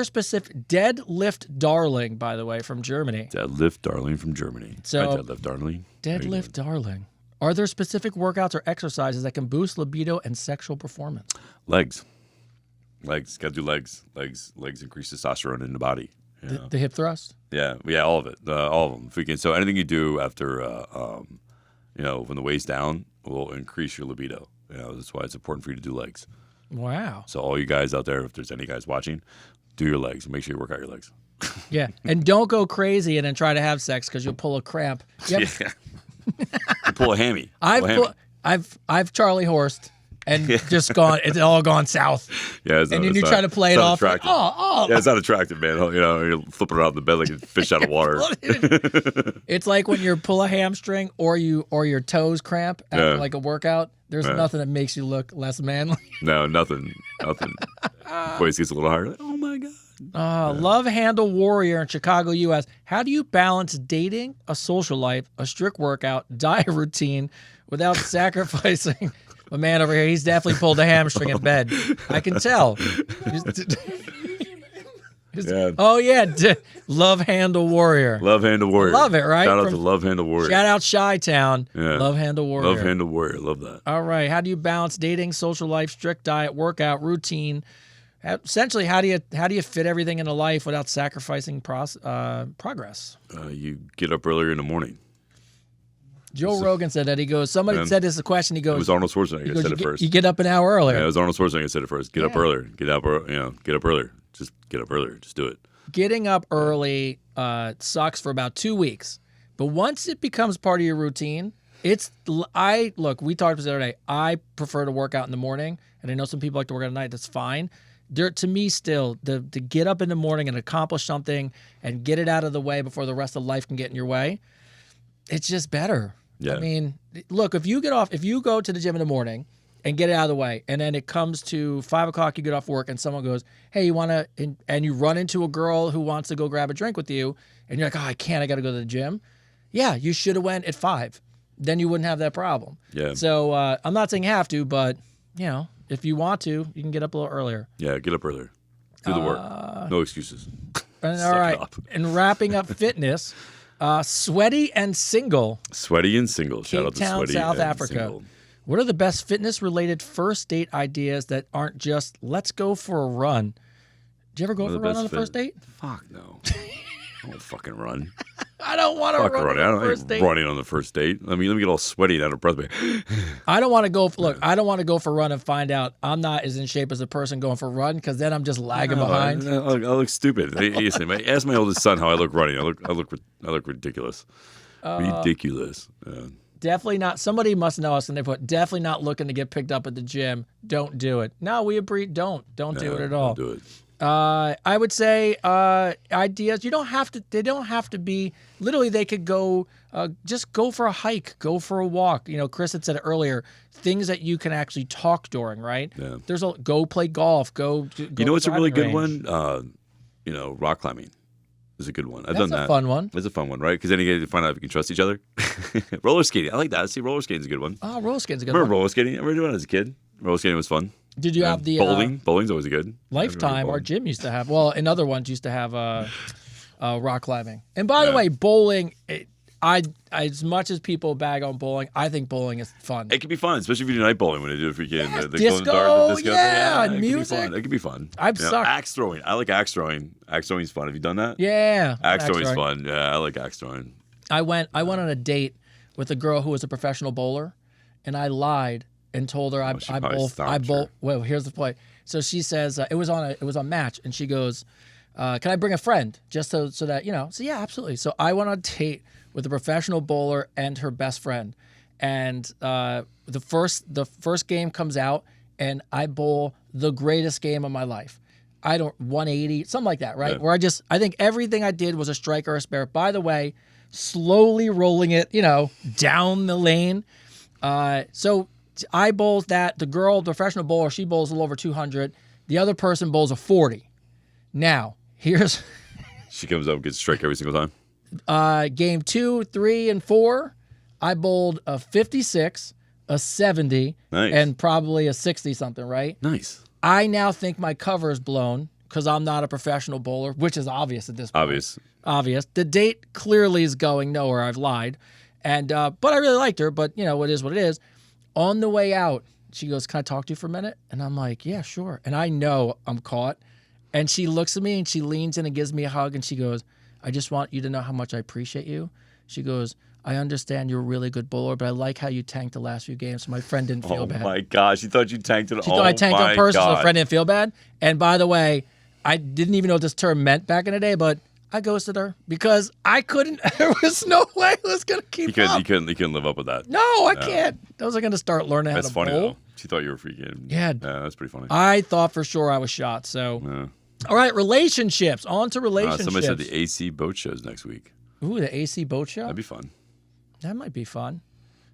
specific Deadlift Darling, by the way, from Germany? Deadlift Darling from Germany. So Hi, Deadlift Darling. Deadlift Darling. Are there specific workouts or exercises that can boost libido and sexual performance? Legs. Got to do legs. Legs increase testosterone in the body. The hip thrust? Yeah, all of it, all of them. If we can, so anything you do after, when the weight's down, will increase your libido. That's why it's important for you to do legs. Wow. So all you guys out there, if there's any guys watching, do your legs. Make sure you work out your legs. Yeah, and don't go crazy and then try to have sex because you'll pull a cramp. Yep. Yeah. You pull a hammy. I've Charlie horsed. And just gone, it's all gone south. Yeah, and then you try to play it off. Like, Yeah, it's not attractive, man. You're flipping around the bed like a fish out of water. It's like when you pull a hamstring or your toes cramp after like a workout. There's nothing that makes you look less manly. No, nothing. Voice gets a little higher. Like, oh my god. Love Handle Warrior in Chicago, U.S. How do you balance dating, a social life, a strict workout, diet routine without sacrificing? My man over here, he's definitely pulled a hamstring in bed. I can tell. Yeah. Oh, yeah. Love Handle Warrior. Love Handle Warrior. Love it, right? Shout out to Love Handle Warrior. Shout out Chi-Town. Yeah. Love Handle Warrior. Love Handle Warrior. Love that. All right. How do you balance dating, social life, strict diet, workout, routine? Essentially, how do you fit everything into life without sacrificing progress? You get up earlier in the morning. Joe Rogan said that. He goes, somebody said this a question. He goes, it was Arnold Schwarzenegger said it first. You get up an hour earlier. Yeah, it was Arnold Schwarzenegger said it first. Get up earlier. Get up earlier. Just get up earlier. Just do it. Getting up early sucks for about 2 weeks. But once it becomes part of your routine, we talked about this the other day. I prefer to work out in the morning, and I know some people like to work out at night. That's fine. To me, still, to get up in the morning and accomplish something and get it out of the way before the rest of life can get in your way, it's just better. Yeah. I mean, look, if you go to the gym in the morning and get it out of the way, and then it comes to 5 o'clock, you get off work, and someone goes, hey, you want to, and you run into a girl who wants to go grab a drink with you, and you're like, oh, I can't, I got to go to the gym. Yeah, you should have went at 5. Then you wouldn't have that problem. Yeah. So I'm not saying you have to, but, if you want to, you can get up a little earlier. Yeah, get up earlier. Do the work. No excuses. And, all right. And wrapping up fitness, Sweaty and Single. Sweaty and Single. Shout out to Cape Town, Sweaty South and Africa. Single. What are the best fitness-related first date ideas that aren't just, let's go for a run? Did you ever go for a run on the first date? Fuck no. I don't fucking run. I don't want to run on the first date. Running on the first date. Let me get all sweaty and out of breath. I don't want to go. I don't want to go for a run and find out I'm not as in shape as a person going for a run, because then I'm just lagging behind. I look stupid. Ask my oldest son how I look running. I look ridiculous. Ridiculous. Definitely not. Somebody must know us, and they put definitely not looking to get picked up at the gym. Don't do it. No, we agree. Don't do it at all. Don't do it. I would say ideas. You don't have to. They don't have to be. Literally, they could go. Just go for a hike. Go for a walk. Chris had said it earlier. Things that you can actually talk during. Right. Yeah. Go play golf. Go. You know what's a really good one? Rock climbing is a good one. I've done that. That's a fun one. It's a fun one, right? Because then you get to find out if you can trust each other. Roller skating. I like that. See, roller skating is a good one. Oh, roller skating's a good Remember one. roller skating? I remember doing it as a kid. Roller skating was fun. Did you have the bowling? Bowling's always good. Lifetime, our gym used to have. Well, in other ones used to have rock climbing. And by the way, bowling. As much as people bag on bowling, I think bowling is fun. It can be fun, especially if you do night bowling when they do the disco, disco. And music. It can be fun. I've sucked. Axe throwing. I like axe throwing. Axe throwing is fun. Have you done that? Yeah. Axe throwing is fun. Yeah, I like axe throwing. I went on a date with a girl who was a professional bowler, and I lied and told her I bowl. Well, here's the point. So she says it was on Match, and she goes, can I bring a friend just so that, so yeah, absolutely. So I went on a date with a professional bowler and her best friend. And the first game comes out and I bowl the greatest game of my life. 180, something like that, right? Yeah. Where I think everything I did was a strike or a spare. By the way, slowly rolling it, down the lane. So I bowls that. The girl, the professional bowler, she bowls a little over 200. The other person bowls a 40. Now, here's... She comes up and gets strike every single time? Game 2, 3, and 4, I bowled a 56, a 70, Nice. and probably a 60-something, right? Nice. I now think my cover is blown because I'm not a professional bowler, which is obvious at this point. Obvious. The date clearly is going nowhere. I've lied. And but I really liked her, but, it is what it is. On the way out, she goes, "Can I talk to you for a minute?" And I'm like, "Yeah, sure." And I know I'm caught. And she looks at me and she leans in and gives me a hug and she goes, "I just want you to know how much I appreciate you." She goes, "I understand you're a really good bowler, but I like how you tanked the last few games so my friend didn't feel bad." Oh, my gosh. She thought you tanked it. She thought I tanked on purpose so the friend didn't feel bad. And by the way, I didn't even know what this term meant back in the day, but I ghosted her because I couldn't. There was no way I was going to keep up. You couldn't live up with that. No, I can't. I was going to start learning how to bowl. That's funny, though. She thought you were freaking. Yeah. That's pretty funny. I thought for sure I was shot. So, all right, relationships. On to relationships. Somebody said the AC boat show's next week. Ooh, the AC boat show? That'd be fun. That might be fun.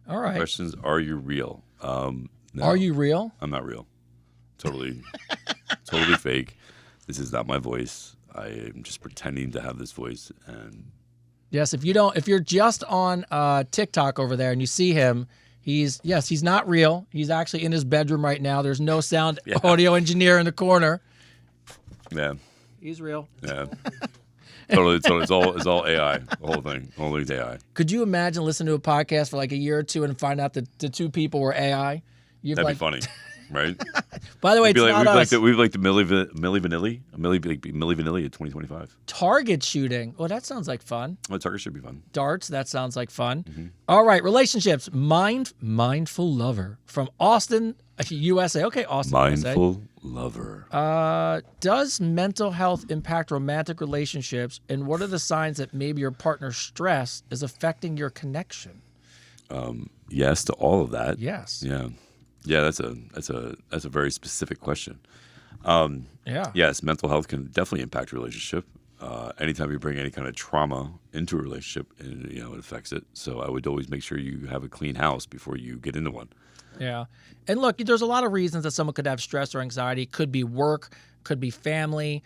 All right. Questions: Are you real? No, Are you real? I'm not real. Totally fake. This is not my voice. I am just pretending to have this voice. And yes, if you're just on TikTok over there and you see him, he's not real. He's actually in his bedroom right now. There's no sound audio engineer in the corner. Yeah. He's real. Yeah. Totally. It's all AI. The whole thing. The whole thing's AI. Could you imagine listening to a podcast for like a year or two and find out that the two people were AI? That'd be funny, right? By the way, it's not us. We've like the Milli Vanilli of 2025. Target shooting. Well, that sounds like fun. Oh, target should be fun. Darts. That sounds like fun. Mm-hmm. All right, relationships. Mindful lover from Austin, USA. Okay, Austin, Mindful lover. Does mental health impact romantic relationships, and what are the signs that maybe your partner's stress is affecting your connection? Yes to all of that. Yes. Yeah. Yeah, that's a very specific question. Yes, mental health can definitely impact a relationship. Anytime you bring any kind of trauma into a relationship, it affects it. So I would always make sure you have a clean house before you get into one. Yeah. And look, there's a lot of reasons that someone could have stress or anxiety. Could be work, could be family.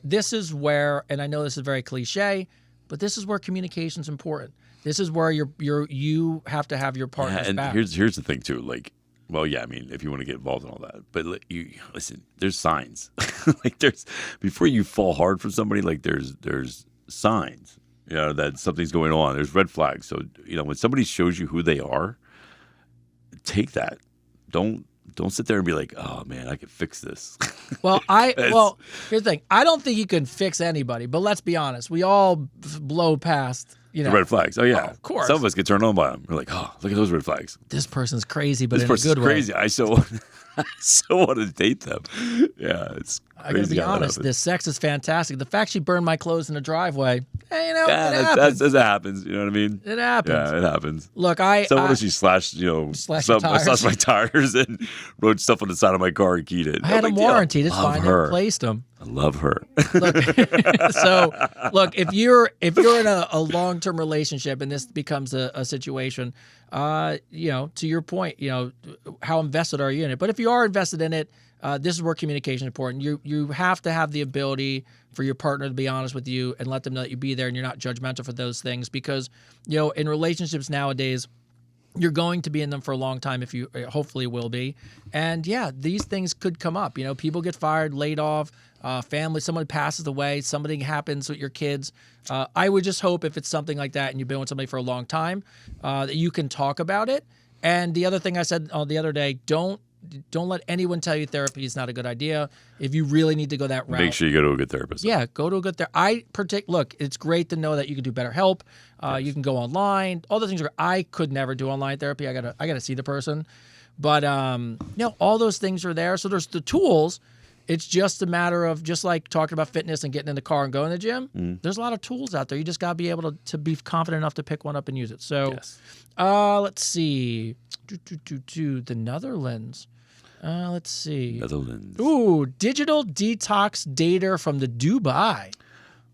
This is where, and I know this is very cliche, but this is where communication is important. This is where you have to have your partner's back. And here's the thing too, like, well, yeah, I mean, if you want to get involved in all that, but you listen, there's signs. Like before you fall hard for somebody, like there's signs, that something's going on. There's red flags. So, when somebody shows you who they are, take that. Don't sit there and be like, "Oh man, I could fix this." Well, here's the thing. I don't think you can fix anybody, but let's be honest. We all blow past, the red flags. Oh yeah, of course. Some of us get turned on by them. We're like, "Oh, look at those red flags." This person's crazy, but this in a good way. Crazy. I so want to date them. Yeah, it's crazy. I gotta be honest. This sex is fantastic. The fact she burned my clothes in the driveway, it happens. That happens. You know what I mean? It happens. Yeah, it happens. Look, she slashed, slashed my tires and wrote stuff on the side of my car and keyed it. I had them warranted. It's fine. I replaced them. I love her. Look, if you're in a long-term relationship and this becomes a situation, to your point, how invested are you in it? But if you are invested in it, this is where communication is important. You have to have the ability for your partner to be honest with you and let them know that you be there and you're not judgmental for those things because, in relationships nowadays, you're going to be in them for a long time if you hopefully will be. And these things could come up. People get fired, laid off, family, someone passes away, something happens with your kids. I would just hope if it's something like that and you've been with somebody for a long time, that you can talk about it. And the other thing I said the other day, don't let anyone tell you therapy is not a good idea. If you really need to go that route, make sure you go to a good therapist. Yeah, go to a good therapist. Look, it's great to know that you can do BetterHelp. Yes. You can go online. All the things I could never do online therapy. I gotta see the person. But all those things are there. So there's the tools. It's just a matter of just like talking about fitness and getting in the car and going to the gym. There's a lot of tools out there. You just got to be able to be confident enough to pick one up and use it. So, Yes. let's see. The Netherlands. Let's see. Netherlands. Ooh, digital detox data from the Dubai.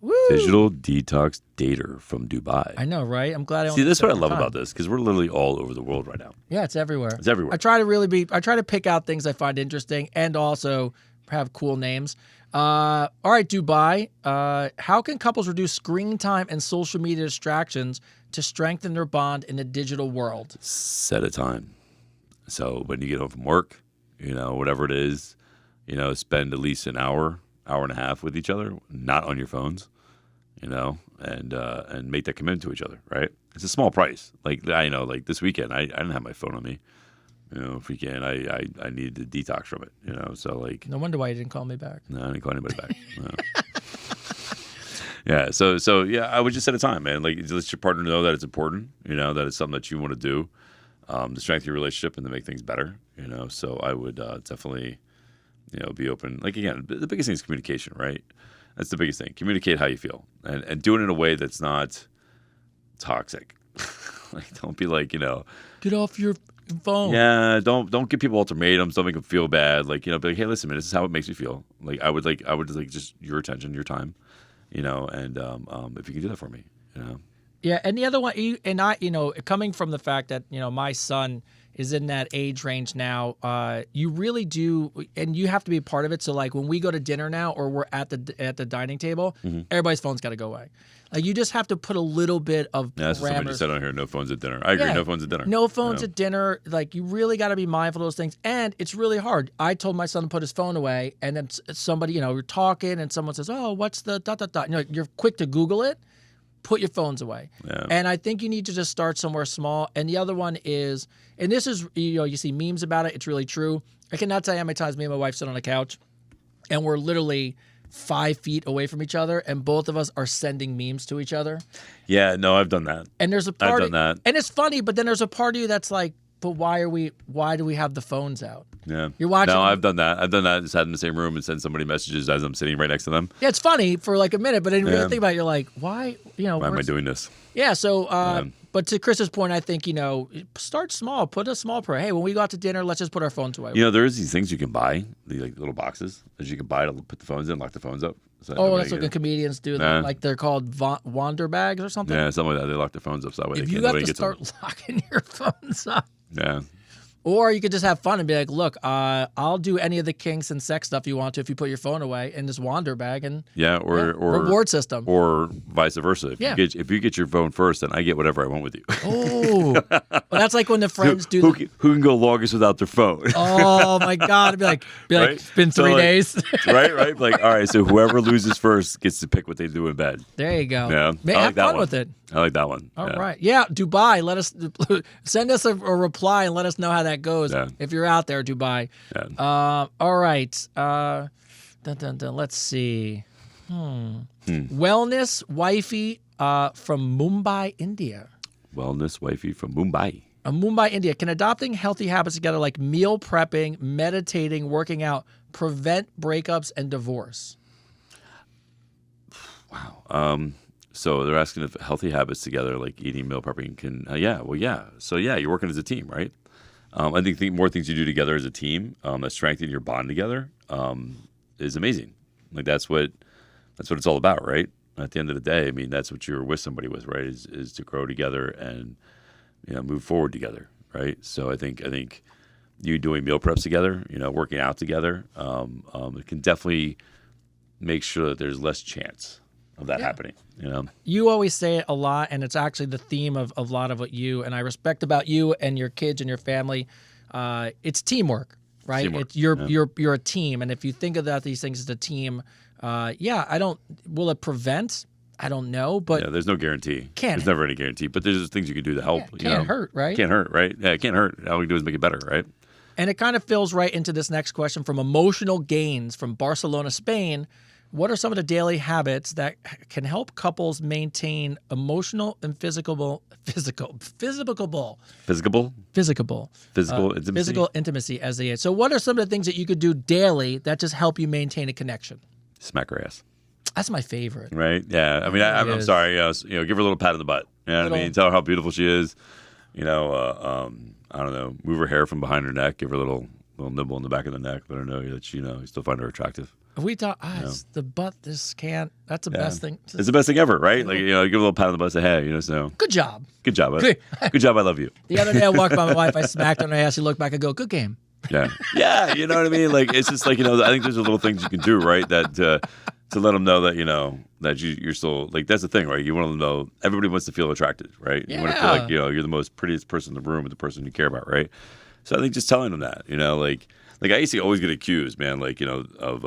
Woo. Digital detox data from Dubai. I know, right? I'm glad I See, that's what I love about this, because we're literally all over the world right now. Yeah, it's everywhere. It's everywhere. I try to pick out things I find interesting and also have cool names. All right, Dubai. How can couples reduce screen time and social media distractions to strengthen their bond in the digital world? Set a time. So when you get home from work, whatever it is, spend at least an hour and a half with each other, not on your phones, and make that commitment to each other, right? It's a small price. Like, I know, like this weekend, I didn't have my phone on me. Weekend, I needed to detox from it, so like. No wonder why you didn't call me back. No, I didn't call anybody back. No. Yeah, so yeah, I would just set a time, man. Like, let your partner know that it's important, that it's something that you want to do to strengthen your relationship and to make things better, So I would definitely, be open. Like, again, the biggest thing is communication, right? That's the biggest thing. Communicate how you feel and do it in a way that's not toxic. Like, don't be like, Get off your phone. Yeah, don't give people ultimatums. Don't make them feel bad. Like, be like, hey, listen, man, this is how it makes me feel. Like, I would just your attention, your time, and if you can do that for me, Yeah, and the other one, coming from the fact that my son is in that age range now, you really do, and you have to be a part of it. So like when we go to dinner now, or we're at the dining table, everybody's phone's got to go away. Like, you just have to put a little bit of Yeah, that's what somebody just said on here. No phones at dinner. I agree. Yeah, no phones at dinner. No phones at dinner. Like, you really got to be mindful of those things. And it's really hard. I told my son to put his phone away, and then somebody, you're talking, and someone says, "Oh, what's the ... You're quick to Google it. Put your phones away. Yeah. And I think you need to just start somewhere small. And the other one is, and this is, you see memes about it. It's really true. I cannot tell you how many times me and my wife sit on the couch, and we're literally 5 feet away from each other, and both of us are sending memes to each other. Yeah, no, I've done that. And there's a part I've done that. And it's funny, but then there's a part of you that's like, but why do we have the phones out? Yeah. You're watching. No, I've done that. Just sat in the same room and send somebody messages as I'm sitting right next to them. Yeah, it's funny for like a minute, but then you really think about it, you're like, why? Why am I doing this? Yeah, so, but to Chris's point, I think, start small. Put a small prayer. Hey, when we go out to dinner, let's just put our phones away. There's these things you can buy, these like little boxes that you can buy to put the phones in, lock the phones up. So that's what the comedians do. Like, they're called wander bags or something. Yeah, something like that. They lock their phones up so that way if they you can't. have to start locking your phones up. Yeah. Or you could just have fun and be like, look, I'll do any of the kinks and sex stuff you want to if you put your phone away in this wander bag. And or reward system. Or vice versa. If you get your phone first, then I get whatever I want with you. Oh. Well, that's like when the friends who can go longest without their phone? Oh, my God. It'd be like, right? It's been 3 days. Right? Like, all right, so whoever loses first gets to pick what they do in bed. There you go. Yeah. Have fun with it. I like that one. All right. Yeah, Dubai. Send us a reply and let us know how that goes. Yeah. If you're out there, Dubai. Yeah. All right. Let's see. Wellness wifey from Mumbai, India. Wellness wifey from Mumbai. Mumbai, India. Can adopting healthy habits together like meal prepping, meditating, working out prevent breakups and divorce? Wow. So they're asking if healthy habits together, like eating, meal prepping, can. So you're working as a team, right? I think more things you do together as a team that strengthen your bond together is amazing. Like that's what it's all about, right? At the end of the day, I mean, that's what you're with somebody with, right? Is to grow together and move forward together, right? So I think you doing meal preps together, working out together, it can definitely make sure that there's less chance of that happening. You always say it a lot, and it's actually the theme of a lot of what you and I respect about you and your kids and your family. It's teamwork, right? Teamwork, you're a team, and if you think about these things as a team, will it prevent? I don't know, but there's no guarantee. There's never any guarantee, but there's things you can do to help. Can't hurt, right? Can't hurt, right? Yeah, it can't hurt. All we can do is make it better, right? And it kind of fills right into this next question from Emotional Gains from Barcelona, Spain. What are some of the daily habits that can help couples maintain emotional and physical intimacy as they age? So what are some of the things that you could do daily that just help you maintain a connection? Smack her ass. That's my favorite. Right? Yeah. I mean, I'm sorry. Give her a little pat on the butt. You know what I mean? Tell her how beautiful she is. I don't know. Move her hair from behind her neck. Give her a little nibble in the back of the neck. Let her know that you still find her attractive. If we talk, it's the butt. This can't. That's the best thing. It's the best thing ever, right? Like, give a little pat on the butt. Say, hey, so good job. Good job. Good job. I love you. The other day I walked by my wife. I smacked her on her ass. She looked back. I go, good game. Yeah. Yeah. You know what I mean? Like, it's just like, I think there's little things you can do, right? That to let them know that, that you're still, like, that's the thing, right? You want them to know, everybody wants to feel attracted, right? Yeah. You want to feel like, you're the most prettiest person in the room with the person you care about, right? So I think just telling them that, like I used to always get accused, man, like, of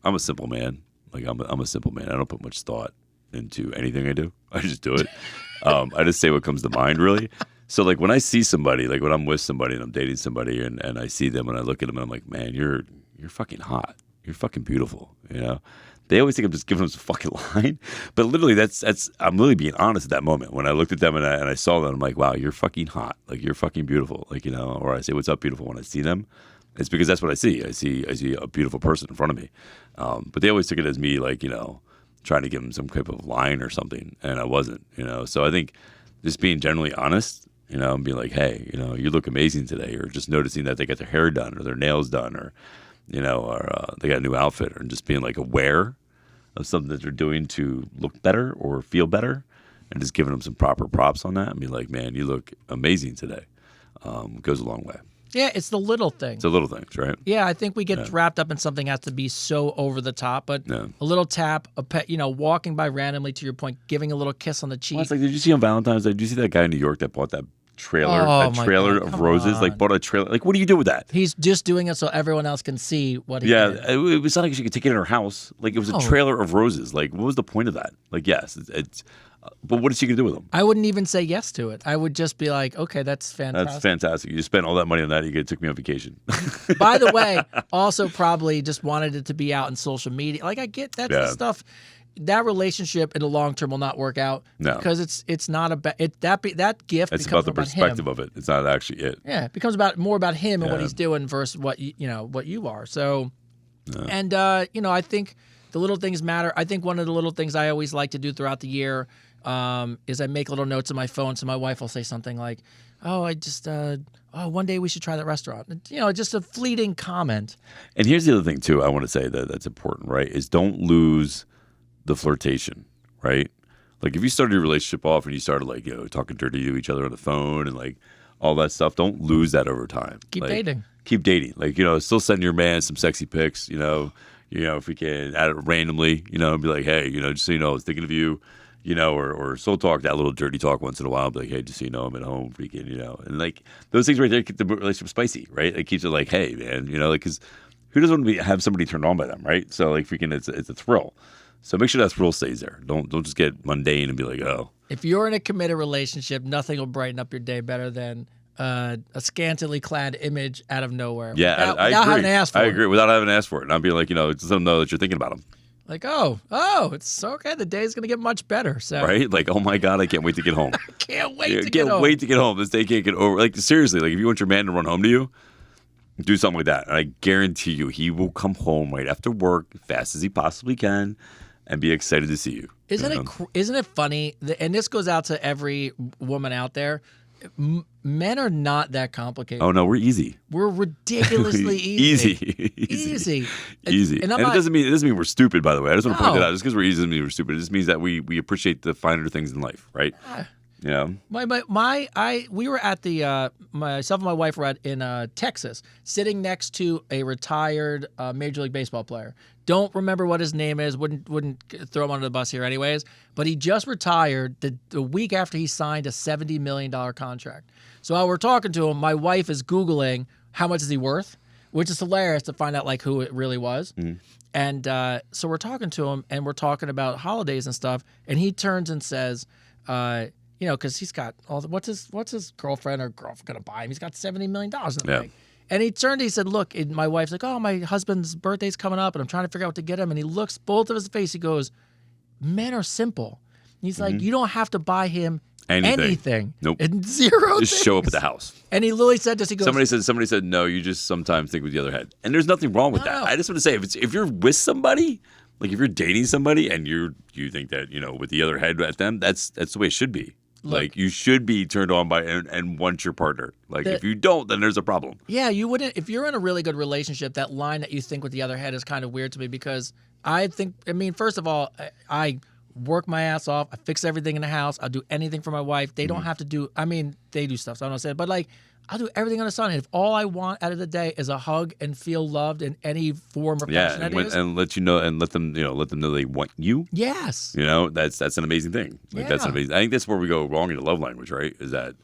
I'm a simple man. Like, I'm a simple man. I don't put much thought into anything I do. I just do it. I just say what comes to mind, really. So, like, when I see somebody, like when I'm with somebody and I'm dating somebody and I see them and I look at them and I'm like, man, you're fucking hot. You're fucking beautiful, They always think I'm just giving them some fucking line. But literally, that's I'm really being honest at that moment. When I looked at them and I saw them, I'm like, wow, you're fucking hot. Like, you're fucking beautiful. Like, or I say, what's up, beautiful, when I see them. It's because that's what I see. I see a beautiful person in front of me. But they always took it as me, like, trying to give them some type of line or something. And I wasn't, So I think just being generally honest, and being like, hey, you look amazing today. Or just noticing that they got their hair done or their nails done or, or they got a new outfit, or just being like aware of something that they're doing to look better or feel better, and just giving them some proper props on that and be like, man, you look amazing today. Goes a long way. Yeah, it's the little things. It's the little things, right? Yeah, I think we get wrapped up in something has to be so over the top, but a little tap, a pet, walking by randomly, to your point, giving a little kiss on the cheek. Well, it's like, did you see on Valentine's Day, did you see that guy in New York that bought that trailer, of roses? Like, bought a trailer. Like, what do you do with that? He's just doing it so everyone else can see what he did. It was not like she could take it in her house. Like, it was a trailer of roses. Like, what was the point of that? Like, yes, it's but what is she going to do with them? I wouldn't even say yes to it. I would just be like, okay, that's fantastic. That's fantastic. You spent all that money on that. You took me on vacation. By the way, also probably just wanted it to be out in social media. Like, I get that's the stuff. That relationship in the long term will not work out. No, because it's not about it. That gift. It's about the perspective of it. It's not actually it. Yeah, it becomes more about him and what he's doing versus what what you are. So, and I think the little things matter. I think one of the little things I always like to do throughout the year is I make little notes on my phone. So my wife will say something like, "Oh, I just one day we should try that restaurant." Just a fleeting comment. And here's the other thing too. I want to say that's important, right? Is don't lose the flirtation, right? Like, if you started your relationship off and you started like, talking dirty to each other on the phone and like all that stuff, don't lose that over time. Keep dating. Keep dating. Like, still send your man some sexy pics, if we can add it randomly, and be like, hey, just so you know, I was thinking of you, or still talk that little dirty talk once in a while, be like, hey, just so you know, I'm at home, freaking, and like those things right there keep the relationship spicy, right? It keeps it like, hey, man, like, because who doesn't want to have somebody turned on by them, right? So like, freaking, it's a thrill. So make sure that thrill stays there. Don't just get mundane and be like, oh. If you're in a committed relationship, nothing will brighten up your day better than a scantily clad image out of nowhere. Yeah, without having to ask for it. I agree, without having to ask for it. And I'll be like, just let them know that you're thinking about them. Like, oh, it's okay. The day's going to get much better. So. Right? Like, oh my God, I can't wait to get home. I can't wait to get home. Can't wait to get home. This day can't get over. Like, seriously, like, if you want your man to run home to you, do something like that. And I guarantee you, he will come home right after work, as fast as he possibly can, and be excited to see you. Isn't it funny? And this goes out to every woman out there. Men are not that complicated. Oh no, we're easy. We're ridiculously easy. Easy. And it doesn't mean we're stupid. By the way, I just want to point that out. Just because we're easy doesn't mean we're stupid. It just means that we appreciate the finer things in life, right? We were at myself and my wife were in Texas, sitting next to a retired Major League Baseball player. Don't remember what his name is. Wouldn't throw him under the bus here, anyways. But he just retired the week after he signed a $70 million contract. So while we're talking to him, my wife is Googling how much is he worth, which is hilarious to find out like who it really was. Mm-hmm. And so we're talking to him, and we're talking about holidays and stuff. And he turns and says, because he's got what's his girlfriend or girlfriend gonna buy him? He's got $70 million in the bank. And he said, look, and my wife's like, oh, my husband's birthday's coming up, and I'm trying to figure out what to get him. And he looks both of his face. He goes, men are simple. And he's like, you don't have to buy him anything. Nope. And zero Just things. show up at the house. And he literally said this. He goes, Somebody said, no, you just sometimes think with the other head. And there's nothing wrong with that. No. I just want to say, if you're with somebody, like if you're dating somebody and you think that, with the other head at them, that's the way it should be. Look, like you should be turned on by and want your partner. Like if you don't, then there's a problem. Yeah, you wouldn't. If you're in a really good relationship, that line that you think with the other head is kind of weird to me because first of all, I work my ass off. I fix everything in the house. I'll do anything for my wife. They don't have to do, they do stuff, so I don't say it, but like, I'll do everything on the sun. And if all I want out of the day is a hug and feel loved in any form of fashion and let you know and let them know they want you. Yes. That's an amazing thing. Like that's an amazing. I think that's where we go wrong in the love language, right? Is that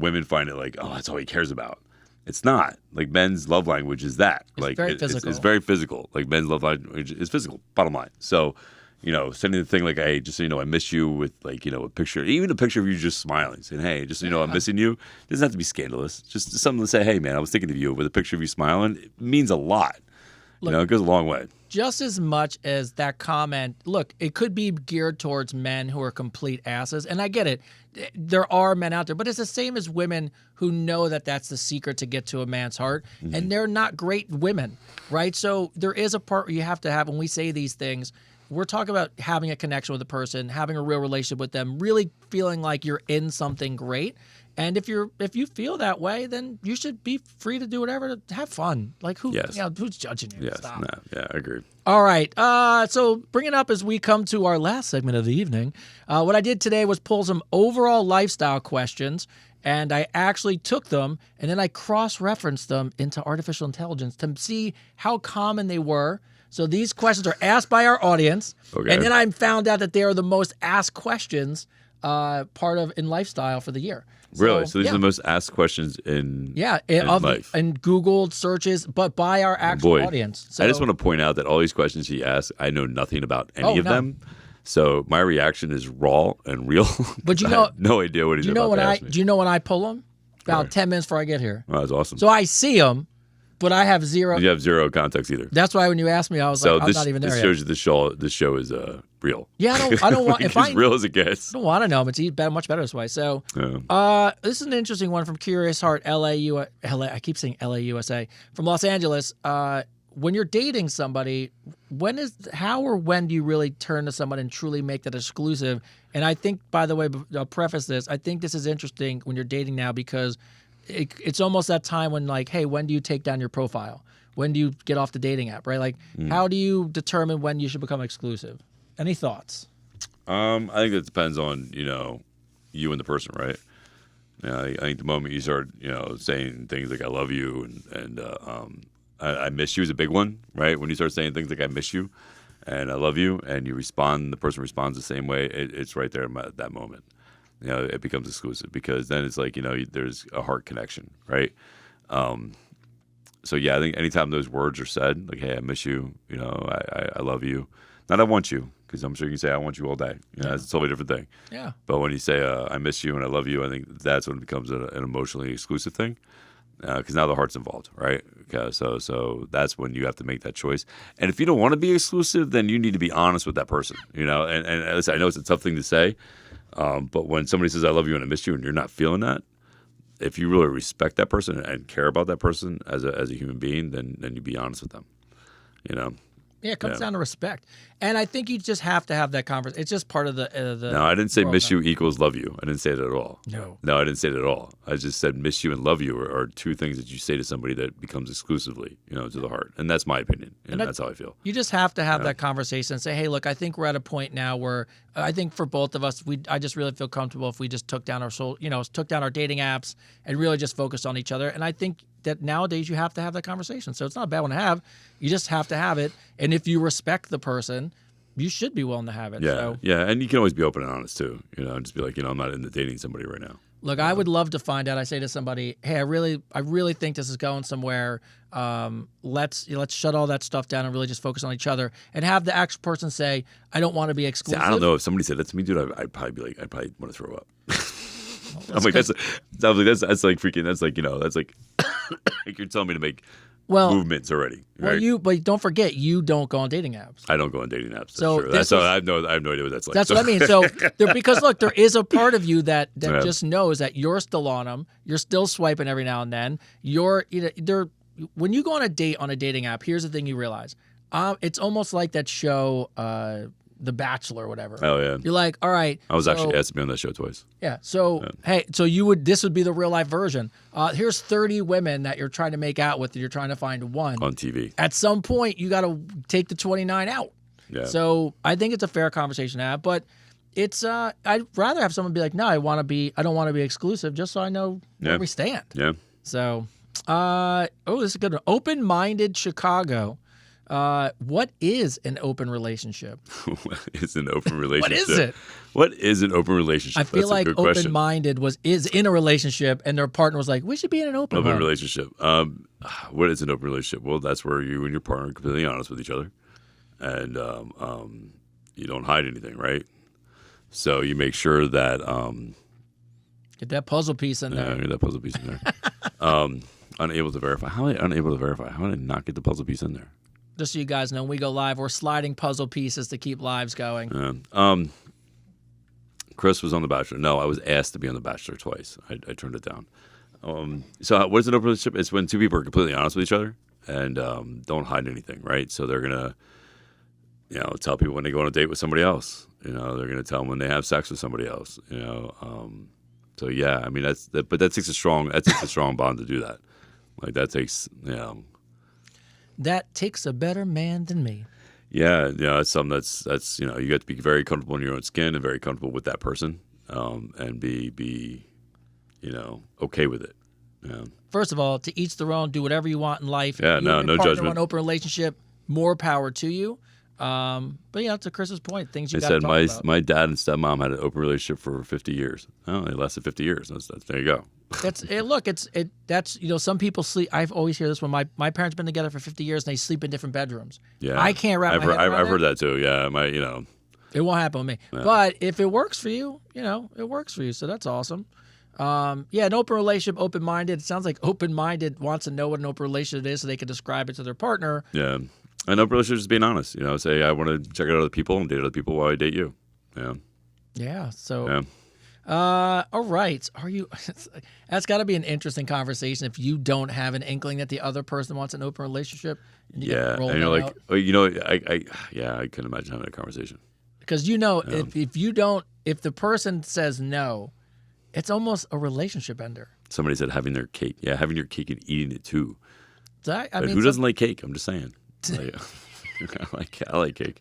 women find it like, oh, that's all he cares about. It's not. Like men's love language is that. It's very physical. It's very physical. Like men's love language is physical. Bottom line. So. Sending the thing like, hey, just so you know, I miss you with like, a picture, even a picture of you just smiling, saying, hey, just so you know, I'm missing you. It doesn't have to be scandalous. Just something to say, hey, man, I was thinking of you with a picture of you smiling. It means a lot. Look, it goes a long way. Just as much as that comment, look, it could be geared towards men who are complete asses. And I get it. There are men out there, but it's the same as women who know that that's the secret to get to a man's heart. Mm-hmm. And they're not great women, right? So there is a part where you have to have, when we say these things, we're talking about having a connection with a person, having a real relationship with them, really feeling like you're in something great. And if you feel that way, then you should be free to do whatever to have fun. Like who's judging you? Yes. Stop. No, yeah, I agree. All right. So bring it up as we come to our last segment of the evening. What I did today was pull some overall lifestyle questions, and I actually took them and then I cross-referenced them into artificial intelligence to see how common they were. So these questions are asked by our audience, and then I found out that they are the most asked questions in lifestyle for the year. Really? So these are the most asked questions in life? And Googled searches, but by our actual audience. So, I just want to point out that all these questions he asked, I know nothing about any of them. So my reaction is raw and real. But I have no idea what he's about to ask me. Do you know when I pull them? About 10 minutes before I get here. Oh, that's awesome. So I see them. But I have zero. You have zero context either. That's why when you asked me, I was like, I'm not even there yet. This shows you this show is real. Yeah, I don't want. As real as it gets. I don't want to know. It's much better this way. So, this is an interesting one from Curious Heart, LA. I keep saying LA, USA, from Los Angeles. When you're dating somebody, how or when do you really turn to someone and truly make that exclusive? And I think, by the way, I'll preface this. I think this is interesting when you're dating now because it's almost that time when like, hey, when do you take down your profile? When do you get off the dating app, right? Like, how do you determine when you should become exclusive? Any thoughts? I think it depends on, you and the person, right? I think the moment you start, saying things like I love you and I miss you is a big one, right? When you start saying things like I miss you and I love you and the person responds the same way, it's right there at that moment. It becomes exclusive because then it's like, there's a heart connection, right? So yeah, I think anytime those words are said, like, hey, I miss you, I love you. Not I want you, because I'm sure you can say I want you all day. That's a totally different thing. Yeah. But when you say I miss you and I love you, I think that's when it becomes an emotionally exclusive thing. Because now the heart's involved, right? Okay, so that's when you have to make that choice. And if you don't want to be exclusive, then you need to be honest with that person, And I know it's a tough thing to say, but when somebody says I love you and I miss you and you're not feeling that, if you really respect that person and care about that person as a human being, then you be honest with them, Yeah, it comes down to respect. And I think you just have to have that conversation. It's just part of the No, I didn't say miss you equals love you. I didn't say it at all. No, I didn't say it at all. I just said miss you and love you are two things that you say to somebody that becomes exclusively, to the heart. And that's my opinion. And that's how I feel. You just have to have that conversation and say, hey, look, I think we're at a point now where I think for both of us, I just really feel comfortable if we just took down our took down our dating apps and really just focused on each other. And I think that nowadays you have to have that conversation. So it's not a bad one to have. You just have to have it. And if you respect the person, you should be willing to have it. Yeah, yeah. And you can always be open and honest too. Just be like, I'm not into dating somebody right now. Look, I would love to find out. I say to somebody, hey, I really think this is going somewhere. Let's shut all that stuff down and really just focus on each other. And have the actual person say, I don't want to be exclusive. See, I don't know if somebody said that to me, dude. I'd probably be like, I'd probably want to throw up. I'm like, that's like freaking, that's like, that's like, like you're telling me to make movements already. Right? But don't forget, you don't go on dating apps. I don't go on dating apps. So I have no idea what that's like. That's what I mean. So because look, there is a part of you that just knows that you're still on them. You're still swiping every now and then. When you go on a date on a dating app, here's the thing you realize. It's almost like that show, The Bachelor or whatever. Oh yeah. You're like, all right. I was actually asked to be on that show twice. Yeah. So hey, this would be the real life version. Here's 30 women that you're trying to make out with, and you're trying to find one on TV. At some point, you got to take the 29 out. Yeah. So I think it's a fair conversation to have, but it's I'd rather have someone be like, no, I don't want to be exclusive, just so I know where we stand. Yeah. So, this is a good one. Open-minded Chicago. What is an open relationship? What is an open relationship? What is it? What is an open relationship? I feel That's like a good question. open-minded is in a relationship, and their partner was like, we should be in an open relationship. What is an open relationship? Well, that's where you and your partner are completely honest with each other, and you don't hide anything, right? So you make sure that get that puzzle piece in there. Yeah, get that puzzle piece in there. Unable to verify. How am I unable to verify? How did I not get the puzzle piece in there? Just so you guys know, when we go live, we're sliding puzzle pieces to keep lives going. Chris was on The Bachelor. No, I was asked to be on The Bachelor twice. I turned it down. So what is an open relationship? It's when two people are completely honest with each other and don't hide anything, right? So they're going to, tell people when they go on a date with somebody else. They're going to tell them when they have sex with somebody else. So yeah, I mean but that takes a strong bond to do that. Like that takes That takes a better man than me. Yeah, it's something that's you have to be very comfortable in your own skin and very comfortable with that person, and be okay with it. Yeah. First of all, to each their own. Do whatever you want in life. Yeah, no judgment. An open relationship, more power to you. But to Chris's point, things you got to talk about. My dad and stepmom had an open relationship for 50 years. Oh, they lasted 50 years. That's there you go. That's some people sleep. I've always hear this one. My parents been together for 50 years and they sleep in different bedrooms. Yeah, I can't wrap my head around I've heard that too. Yeah, it won't happen with me. Yeah. But if it works for you, it works for you. So that's awesome. An open relationship, open-minded. It sounds like open-minded wants to know what an open relationship is so they can describe it to their partner. Yeah. An open relationship is being honest. Say I want to check out other people and date other people while I date you. Yeah. Yeah. So. Yeah. All right. That's got to be an interesting conversation if you don't have an inkling that the other person wants an open relationship. And and you're like, I couldn't imagine having a conversation. Because if the person says no, it's almost a relationship ender. Somebody said having their cake. Yeah, having your cake and eating it too. Who doesn't like cake? I'm just saying. I like cake.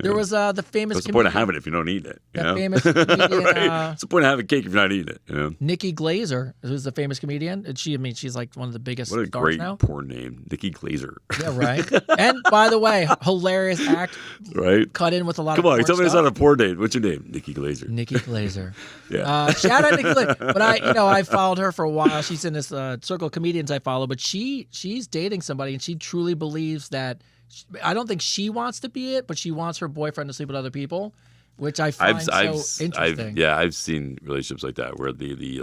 There was the famous. What's the point of having it if you don't eat it? Famous comedian. Right? What's the point of having cake if you're not eating it? Nikki Glazer, who's the famous comedian, and she's like one of the biggest. What a stars great now. porn name, Nikki Glazer. Yeah, right. And by the way, hilarious act. Right. Cut in with a lot. Come of on, you tell me stuff. it's not a porn name. What's your name? Nikki Glazer. Nikki Glazer. Yeah. Shout out Nikki Glazer. But I followed her for a while. She's in this circle of comedians I follow. But she's dating somebody, and she truly believes that. I don't think she wants to be it, but she wants her boyfriend to sleep with other people, which I find interesting. I've seen relationships like that where the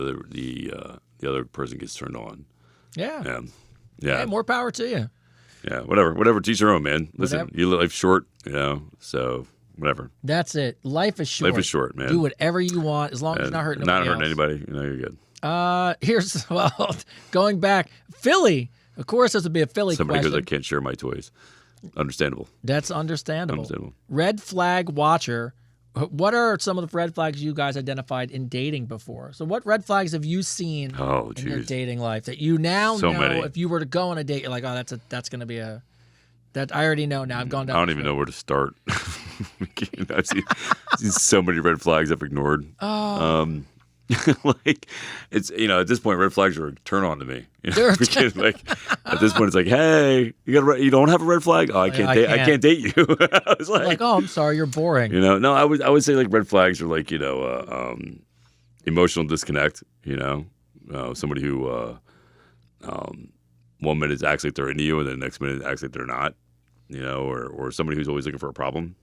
other person gets turned on. Yeah. Yeah. Hey, more power to you. Yeah. Whatever. Teach your own, man. Listen, you live short, so whatever. That's it. Life is short. Life is short, man. Do whatever you want as long as you're not hurting nobody else. Anybody. You're good. Going back, Philly. Of course, this would be a Philly Somebody question. because I can't share my toys. Understandable. That's understandable. Red flag watcher. What are some of the red flags you guys identified in dating before? So what red flags have you seen in your dating life that you now know many. If you were to go on a date, you're like, oh, that's going to be that I already know now. I've gone down. I don't even know where to start. I've seen so many red flags I've ignored. Oh. It's at this point red flags are a turn on to me. Like at this point it's like, hey, you don't have a red flag? Oh, I can't date you. I was like, oh, I'm sorry, you're boring. No, I would say like red flags are like emotional disconnect. Somebody who 1 minute acts like they're into you and then the next minute acts like they're not. Or somebody who's always looking for a problem.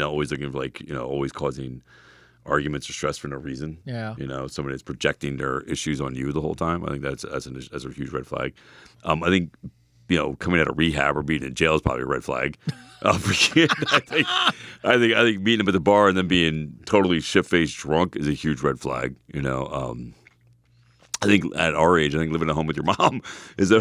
Always looking for always causing arguments or stress for no reason. Yeah. Somebody that's projecting their issues on you the whole time. I think that's a huge red flag. I think, coming out of rehab or being in jail is probably a red flag. I think meeting them at the bar and then being totally shit-faced drunk is a huge red flag. I think at our age, living at home with your mom is a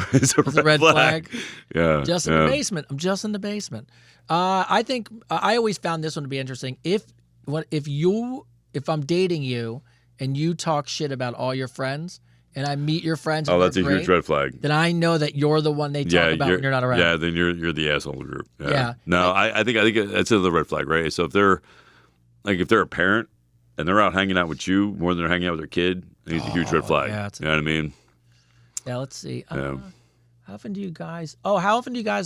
red flag. Yeah. Just in the basement. I'm just in the basement. I think I always found this one to be interesting. If I'm dating you and you talk shit about all your friends and I meet your friends, and that's a great, huge red flag. Then I know that you're the one they talk about when you're not around. Yeah, then you're the asshole of the group. Yeah. No, I think that's another red flag, right? So if they're a parent and they're out hanging out with you more than they're hanging out with their kid, it's a huge red flag. Yeah, you know what I mean? Yeah, let's see. How often do you guys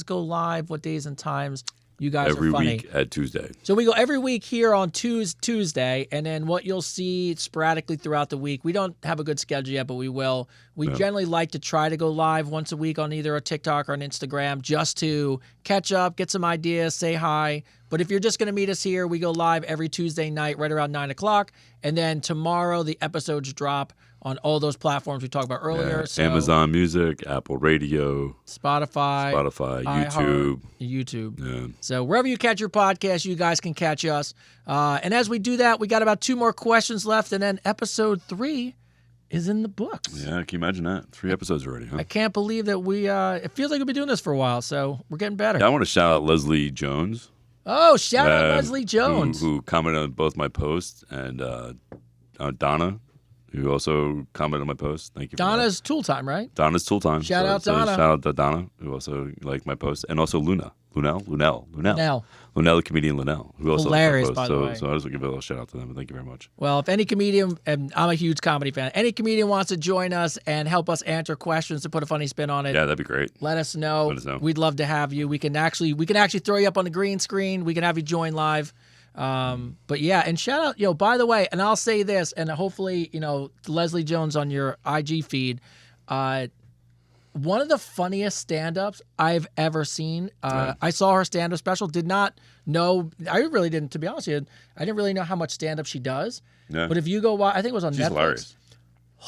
go live? What days and times? You guys every are funny. Week at Tuesday. So we go every week here on Tuesday, and then what you'll see sporadically throughout the week. We don't have a good schedule yet, but we will. We generally like to try to go live once a week on either a TikTok or an Instagram just to catch up, get some ideas, say hi. But if you're just going to meet us here, we go live every Tuesday night right around 9 o'clock. And then tomorrow the episodes drop on all those platforms we talked about earlier. Yeah. So Amazon Music, Apple Radio, Spotify, YouTube. Yeah. So wherever you catch your podcast, you guys can catch us. And as we do that, we got about 2 more questions left, and then episode 3 is in the books. Yeah, can you imagine that? 3 episodes already, huh? I can't believe that it feels like we've been doing this for a while, so we're getting better. Yeah, I want to shout out Leslie Jones. Oh, shout out Leslie Jones. Who commented on both my posts, and Donna, who also commented on my post. Thank you. Donna's Tool Time, right? Donna's Tool Time. Shout out Donna. Shout out to Donna, who also liked my post, and also Lunel, the comedian Lunel, who also hilarious, liked my post. by the way. So I just want to give a little shout out to them. But thank you very much. Well, if any comedian, and I'm a huge comedy fan, any comedian wants to join us and help us answer questions to put a funny spin on it, yeah, that'd be great. Let us know. We'd love to have you. We can actually throw you up on the green screen. We can have you join live. But yeah, and shout out, by the way, and I'll say this, and hopefully, Leslie Jones on your IG feed, one of the funniest stand-ups I've ever seen. I saw her stand-up special, did not know, I really didn't, to be honest with you, I didn't really know how much stand-up she does. Yeah. But if you go watch, I think it was on Netflix.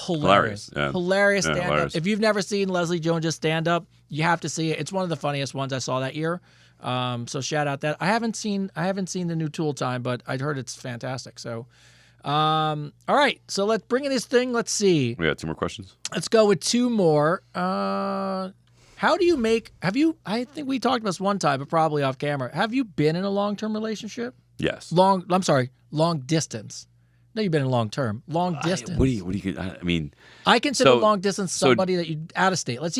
Hilarious. Hilarious stand-up. Hilarious. If you've never seen Leslie Jones' stand-up, you have to see it. It's one of the funniest ones I saw that year. So shout out that. I haven't seen the new Tool Time, but I'd heard it's fantastic. So, all right. So let's bring in this thing. Let's see. We got 2 more questions. Let's go with 2 more. How do you I think we talked about this one time, but probably off camera. Have you been in a long-term relationship? Yes. Long distance. No, you've been in long-term. Long distance. What do you, I mean. I consider long distance somebody that you out of state. That's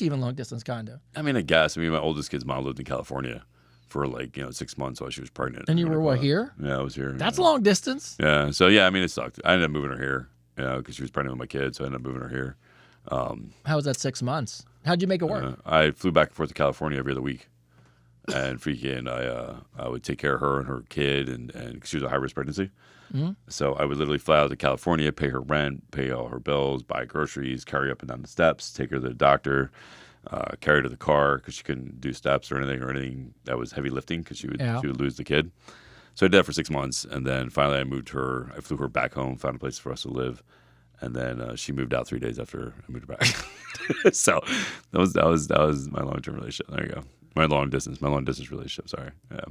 even long distance kind of. I mean, I guess. I mean, my oldest kid's mom lived in California for 6 months while she was pregnant. And you were here? Yeah, I was here. That's long distance. Yeah. So yeah, I mean, it sucked. I ended up moving her here, because she was pregnant with my kid, so I ended up moving her here. How was that 6 months? How'd you make it work? I flew back and forth to California every other week, and freaking, I would take care of her and her kid, and 'cause she was a high risk pregnancy. Mm-hmm. So I would literally fly out to California, pay her rent, pay all her bills, buy groceries, carry her up and down the steps, take her to the doctor, carry her to the car because she couldn't do steps or anything that was heavy lifting because she would lose the kid. So I did that for 6 months, and then finally I flew her back home, found a place for us to live, and then she moved out 3 days after I moved her back. So that was my long-term relationship. There you go. My long distance relationship. Sorry. Yeah.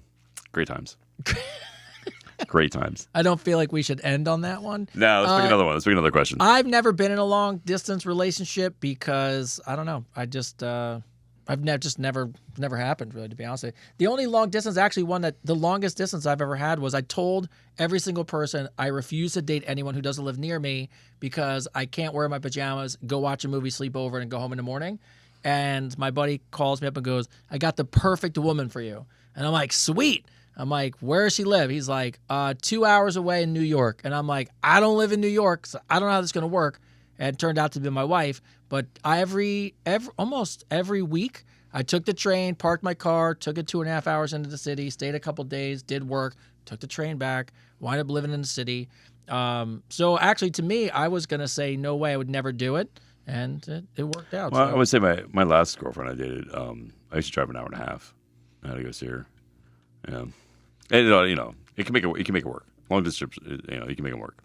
Great times. Great times. I don't feel like we should end on that one. No, let's pick another one. Let's pick another question. I've never been in a long distance relationship because I don't know. I just never happened, really, to be honest with you. The only long distance, actually, the longest distance I've ever had was I told every single person I refuse to date anyone who doesn't live near me because I can't wear my pajamas, go watch a movie, sleep over, and go home in the morning. And my buddy calls me up and goes, "I got the perfect woman for you." And I'm like, "Sweet." I'm like, "Where does she live?" He's like, 2 hours away in New York. And I'm like, "I don't live in New York, so I don't know how this is going to work." And it turned out to be my wife. But almost every week, I took the train, parked my car, took it 2.5 hours into the city, stayed a couple days, did work, took the train back, wound up living in the city. So actually, to me, I was going to say, no way, I would never do it. And it worked out. Well, so. I would say my last girlfriend I dated, I used to drive an hour and a half. I had to go see her. Yeah. And, it can make it work. Long distance, you can make them work.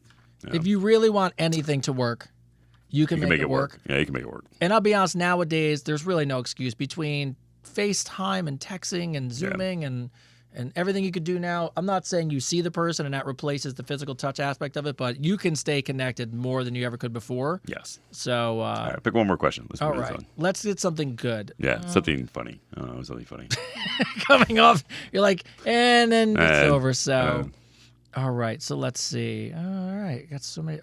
If you really want anything to work, you can make it work. Yeah, you can make it work. And I'll be honest, nowadays, there's really no excuse between FaceTime and texting and Zooming and everything you could do now. I'm not saying you see the person and that replaces the physical touch aspect of it, but you can stay connected more than you ever could before. Yes. So, all right, pick one more question. Let's all move this right, on. let's get something good. Yeah, something funny. Something funny. Coming off, you're like, and then it's over. So, all right, so let's see. All right, got so many.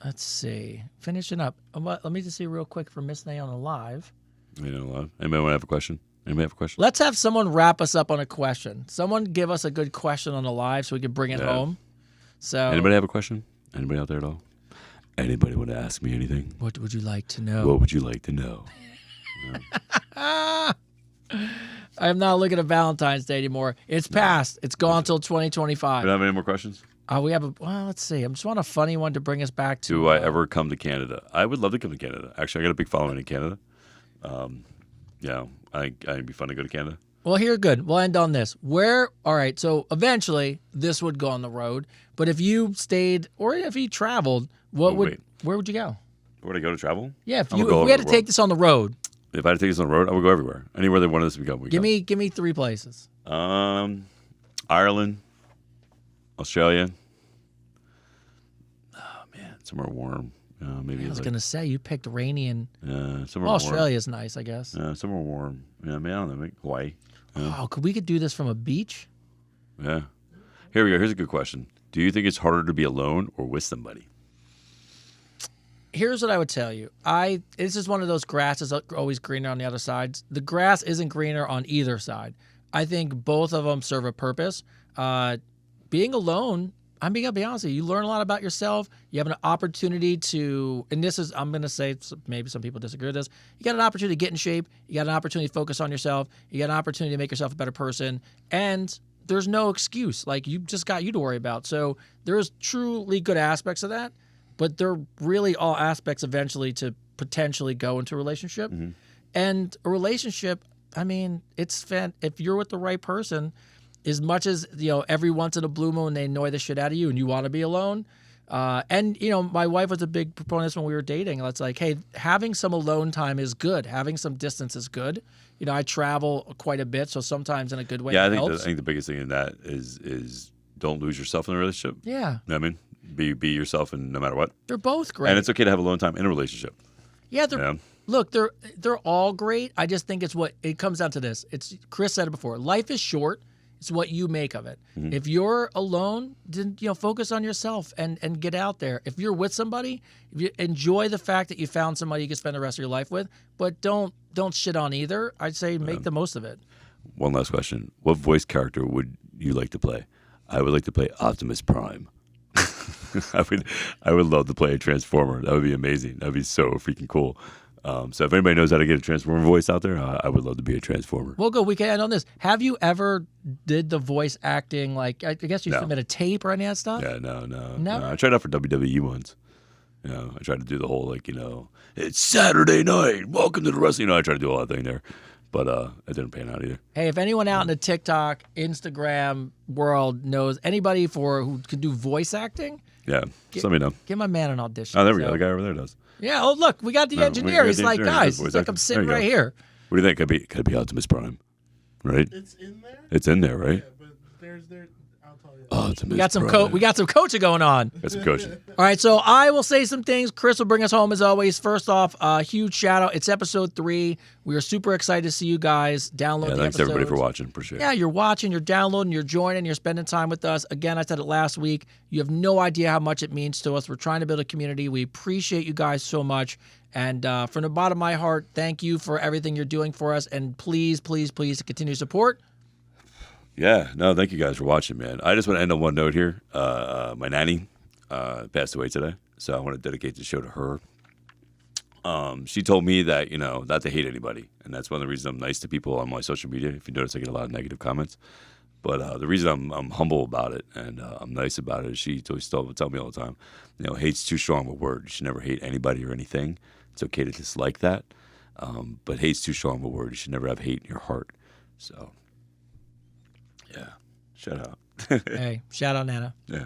Let's see. Finishing up. Let me just see real quick for Miss Naona Live. Anybody want to have a question? Anybody have a question? Let's have someone wrap us up on a question. Someone give us a good question on the live so we can bring it home. So, anybody have a question? Anybody out there at all? Anybody want to ask me anything? What would you like to know? What would you like to know? I'm not looking at Valentine's Day anymore. It's past. It's gone until 2025. Do you have any more questions? We have let's see. I just want a funny one to bring us back to. Do I ever come to Canada? I would love to come to Canada. Actually, I got a big following in Canada. Yeah, I think it'd be fun to go to Canada. Well, here, good. We'll end on this. All right, so eventually this would go on the road, but if you stayed or if you traveled, where would you go? Where would I go to travel? Yeah, if we had to take this on the road. If I had to take this on the road, I would go everywhere. Anywhere they wanted us to go. Give me 3 places. Ireland, Australia. Oh man, somewhere warm. Maybe I was gonna say you picked rainy and somewhere Australia's nice, I guess. Somewhere warm. Yeah, I don't know, maybe Hawaii. Oh, we could do this from a beach? Yeah. Here we go. Here's a good question. Do you think it's harder to be alone or with somebody? Here's what I would tell you. This is one of those grasses always greener on the other sides. The grass isn't greener on either side. I think both of them serve a purpose. Being alone, I'm going to be honest with you, you learn a lot about yourself. You have an opportunity to, and this is, I'm going to say, maybe some people disagree with this. You got an opportunity to get in shape. You got an opportunity to focus on yourself. You got an opportunity to make yourself a better person. And there's no excuse. Like, you just got you to worry about. So there's truly good aspects of that, but they're really all aspects eventually to potentially go into a relationship. Mm-hmm. And a relationship, I mean, if you're with the right person, as much as, every once in a blue moon they annoy the shit out of you and you want to be alone. And my wife was a big proponent of this when we were dating. It's like, hey, having some alone time is good. Having some distance is good. I travel quite a bit, so sometimes in a good way. Yeah, it I helps. think the biggest thing in that is don't lose yourself in a relationship. Yeah. You know what I mean? Be yourself, and no matter what. They're both great. And it's okay to have alone time in a relationship. Yeah, look, they're all great. I just think it comes down to this. Chris said it before. Life is short. It's what you make of it. Mm-hmm. If you're alone, then focus on yourself and get out there. If you're with somebody, if you enjoy the fact that you found somebody you can spend the rest of your life with, but don't shit on either. I'd say make the most of it. One last question. What voice character would you like to play? I would like to play Optimus Prime. I would love to play a Transformer. That would be amazing. That would be so freaking cool. So if anybody knows how to get a Transformer voice out there, I would love to be a Transformer. We'll go. We can end on this. Have you ever did the voice acting? Like, I guess you submit a tape or any of that stuff? Yeah, no. Never? I tried out for WWE once. I tried to do the whole, it's Saturday night. Welcome to the wrestling. I tried to do all that thing there. But it didn't pan out either. Hey, if anyone out in the TikTok, Instagram world knows anybody who could do voice acting, just let me know. Give my man an audition. Oh, there we go. The guy over there does. Yeah. Oh, look, we got the engineer. He's like, guys, it's like I'm sitting right here. What do you think? Could it be Optimus Prime? Right? It's in there. It's in there, right? Yeah, but I'll tell you. Optimus We got some Prime. we got some coaching going on. Got some coaching. All right, so I will say some things. Chris will bring us home as always. First off, huge shout out. It's episode 3. We are super excited to see you guys download the thanks episodes. everybody for watching. Appreciate it. Yeah, you're watching, you're downloading, you're joining, you're spending time with us. Again, I said it last week. You have no idea how much it means to us. We're trying to build a community. We appreciate you guys so much. And from the bottom of my heart, thank you for everything you're doing for us. And please, please, please continue support. Yeah, no, thank you guys for watching, man. I just want to end on one note here. My nanny passed away today, so I want to dedicate the show to her. She told me that, not to hate anybody, and that's one of the reasons I'm nice to people on my social media. If you notice, I get a lot of negative comments. But the reason I'm humble about it and I'm nice about it is she always tell me all the time, hate's too strong of a word. You should never hate anybody or anything. It's okay to dislike that, but hate's too strong of a word. You should never have hate in your heart. So, yeah, Shout out. Hey, shout out Nana. Yeah.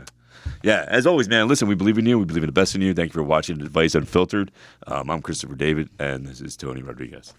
Yeah, as always, man, listen, we believe in you. We believe in the best in you. Thank you for watching Advice Unfiltered. I'm Christopher David, and this is Tony Rodriguez.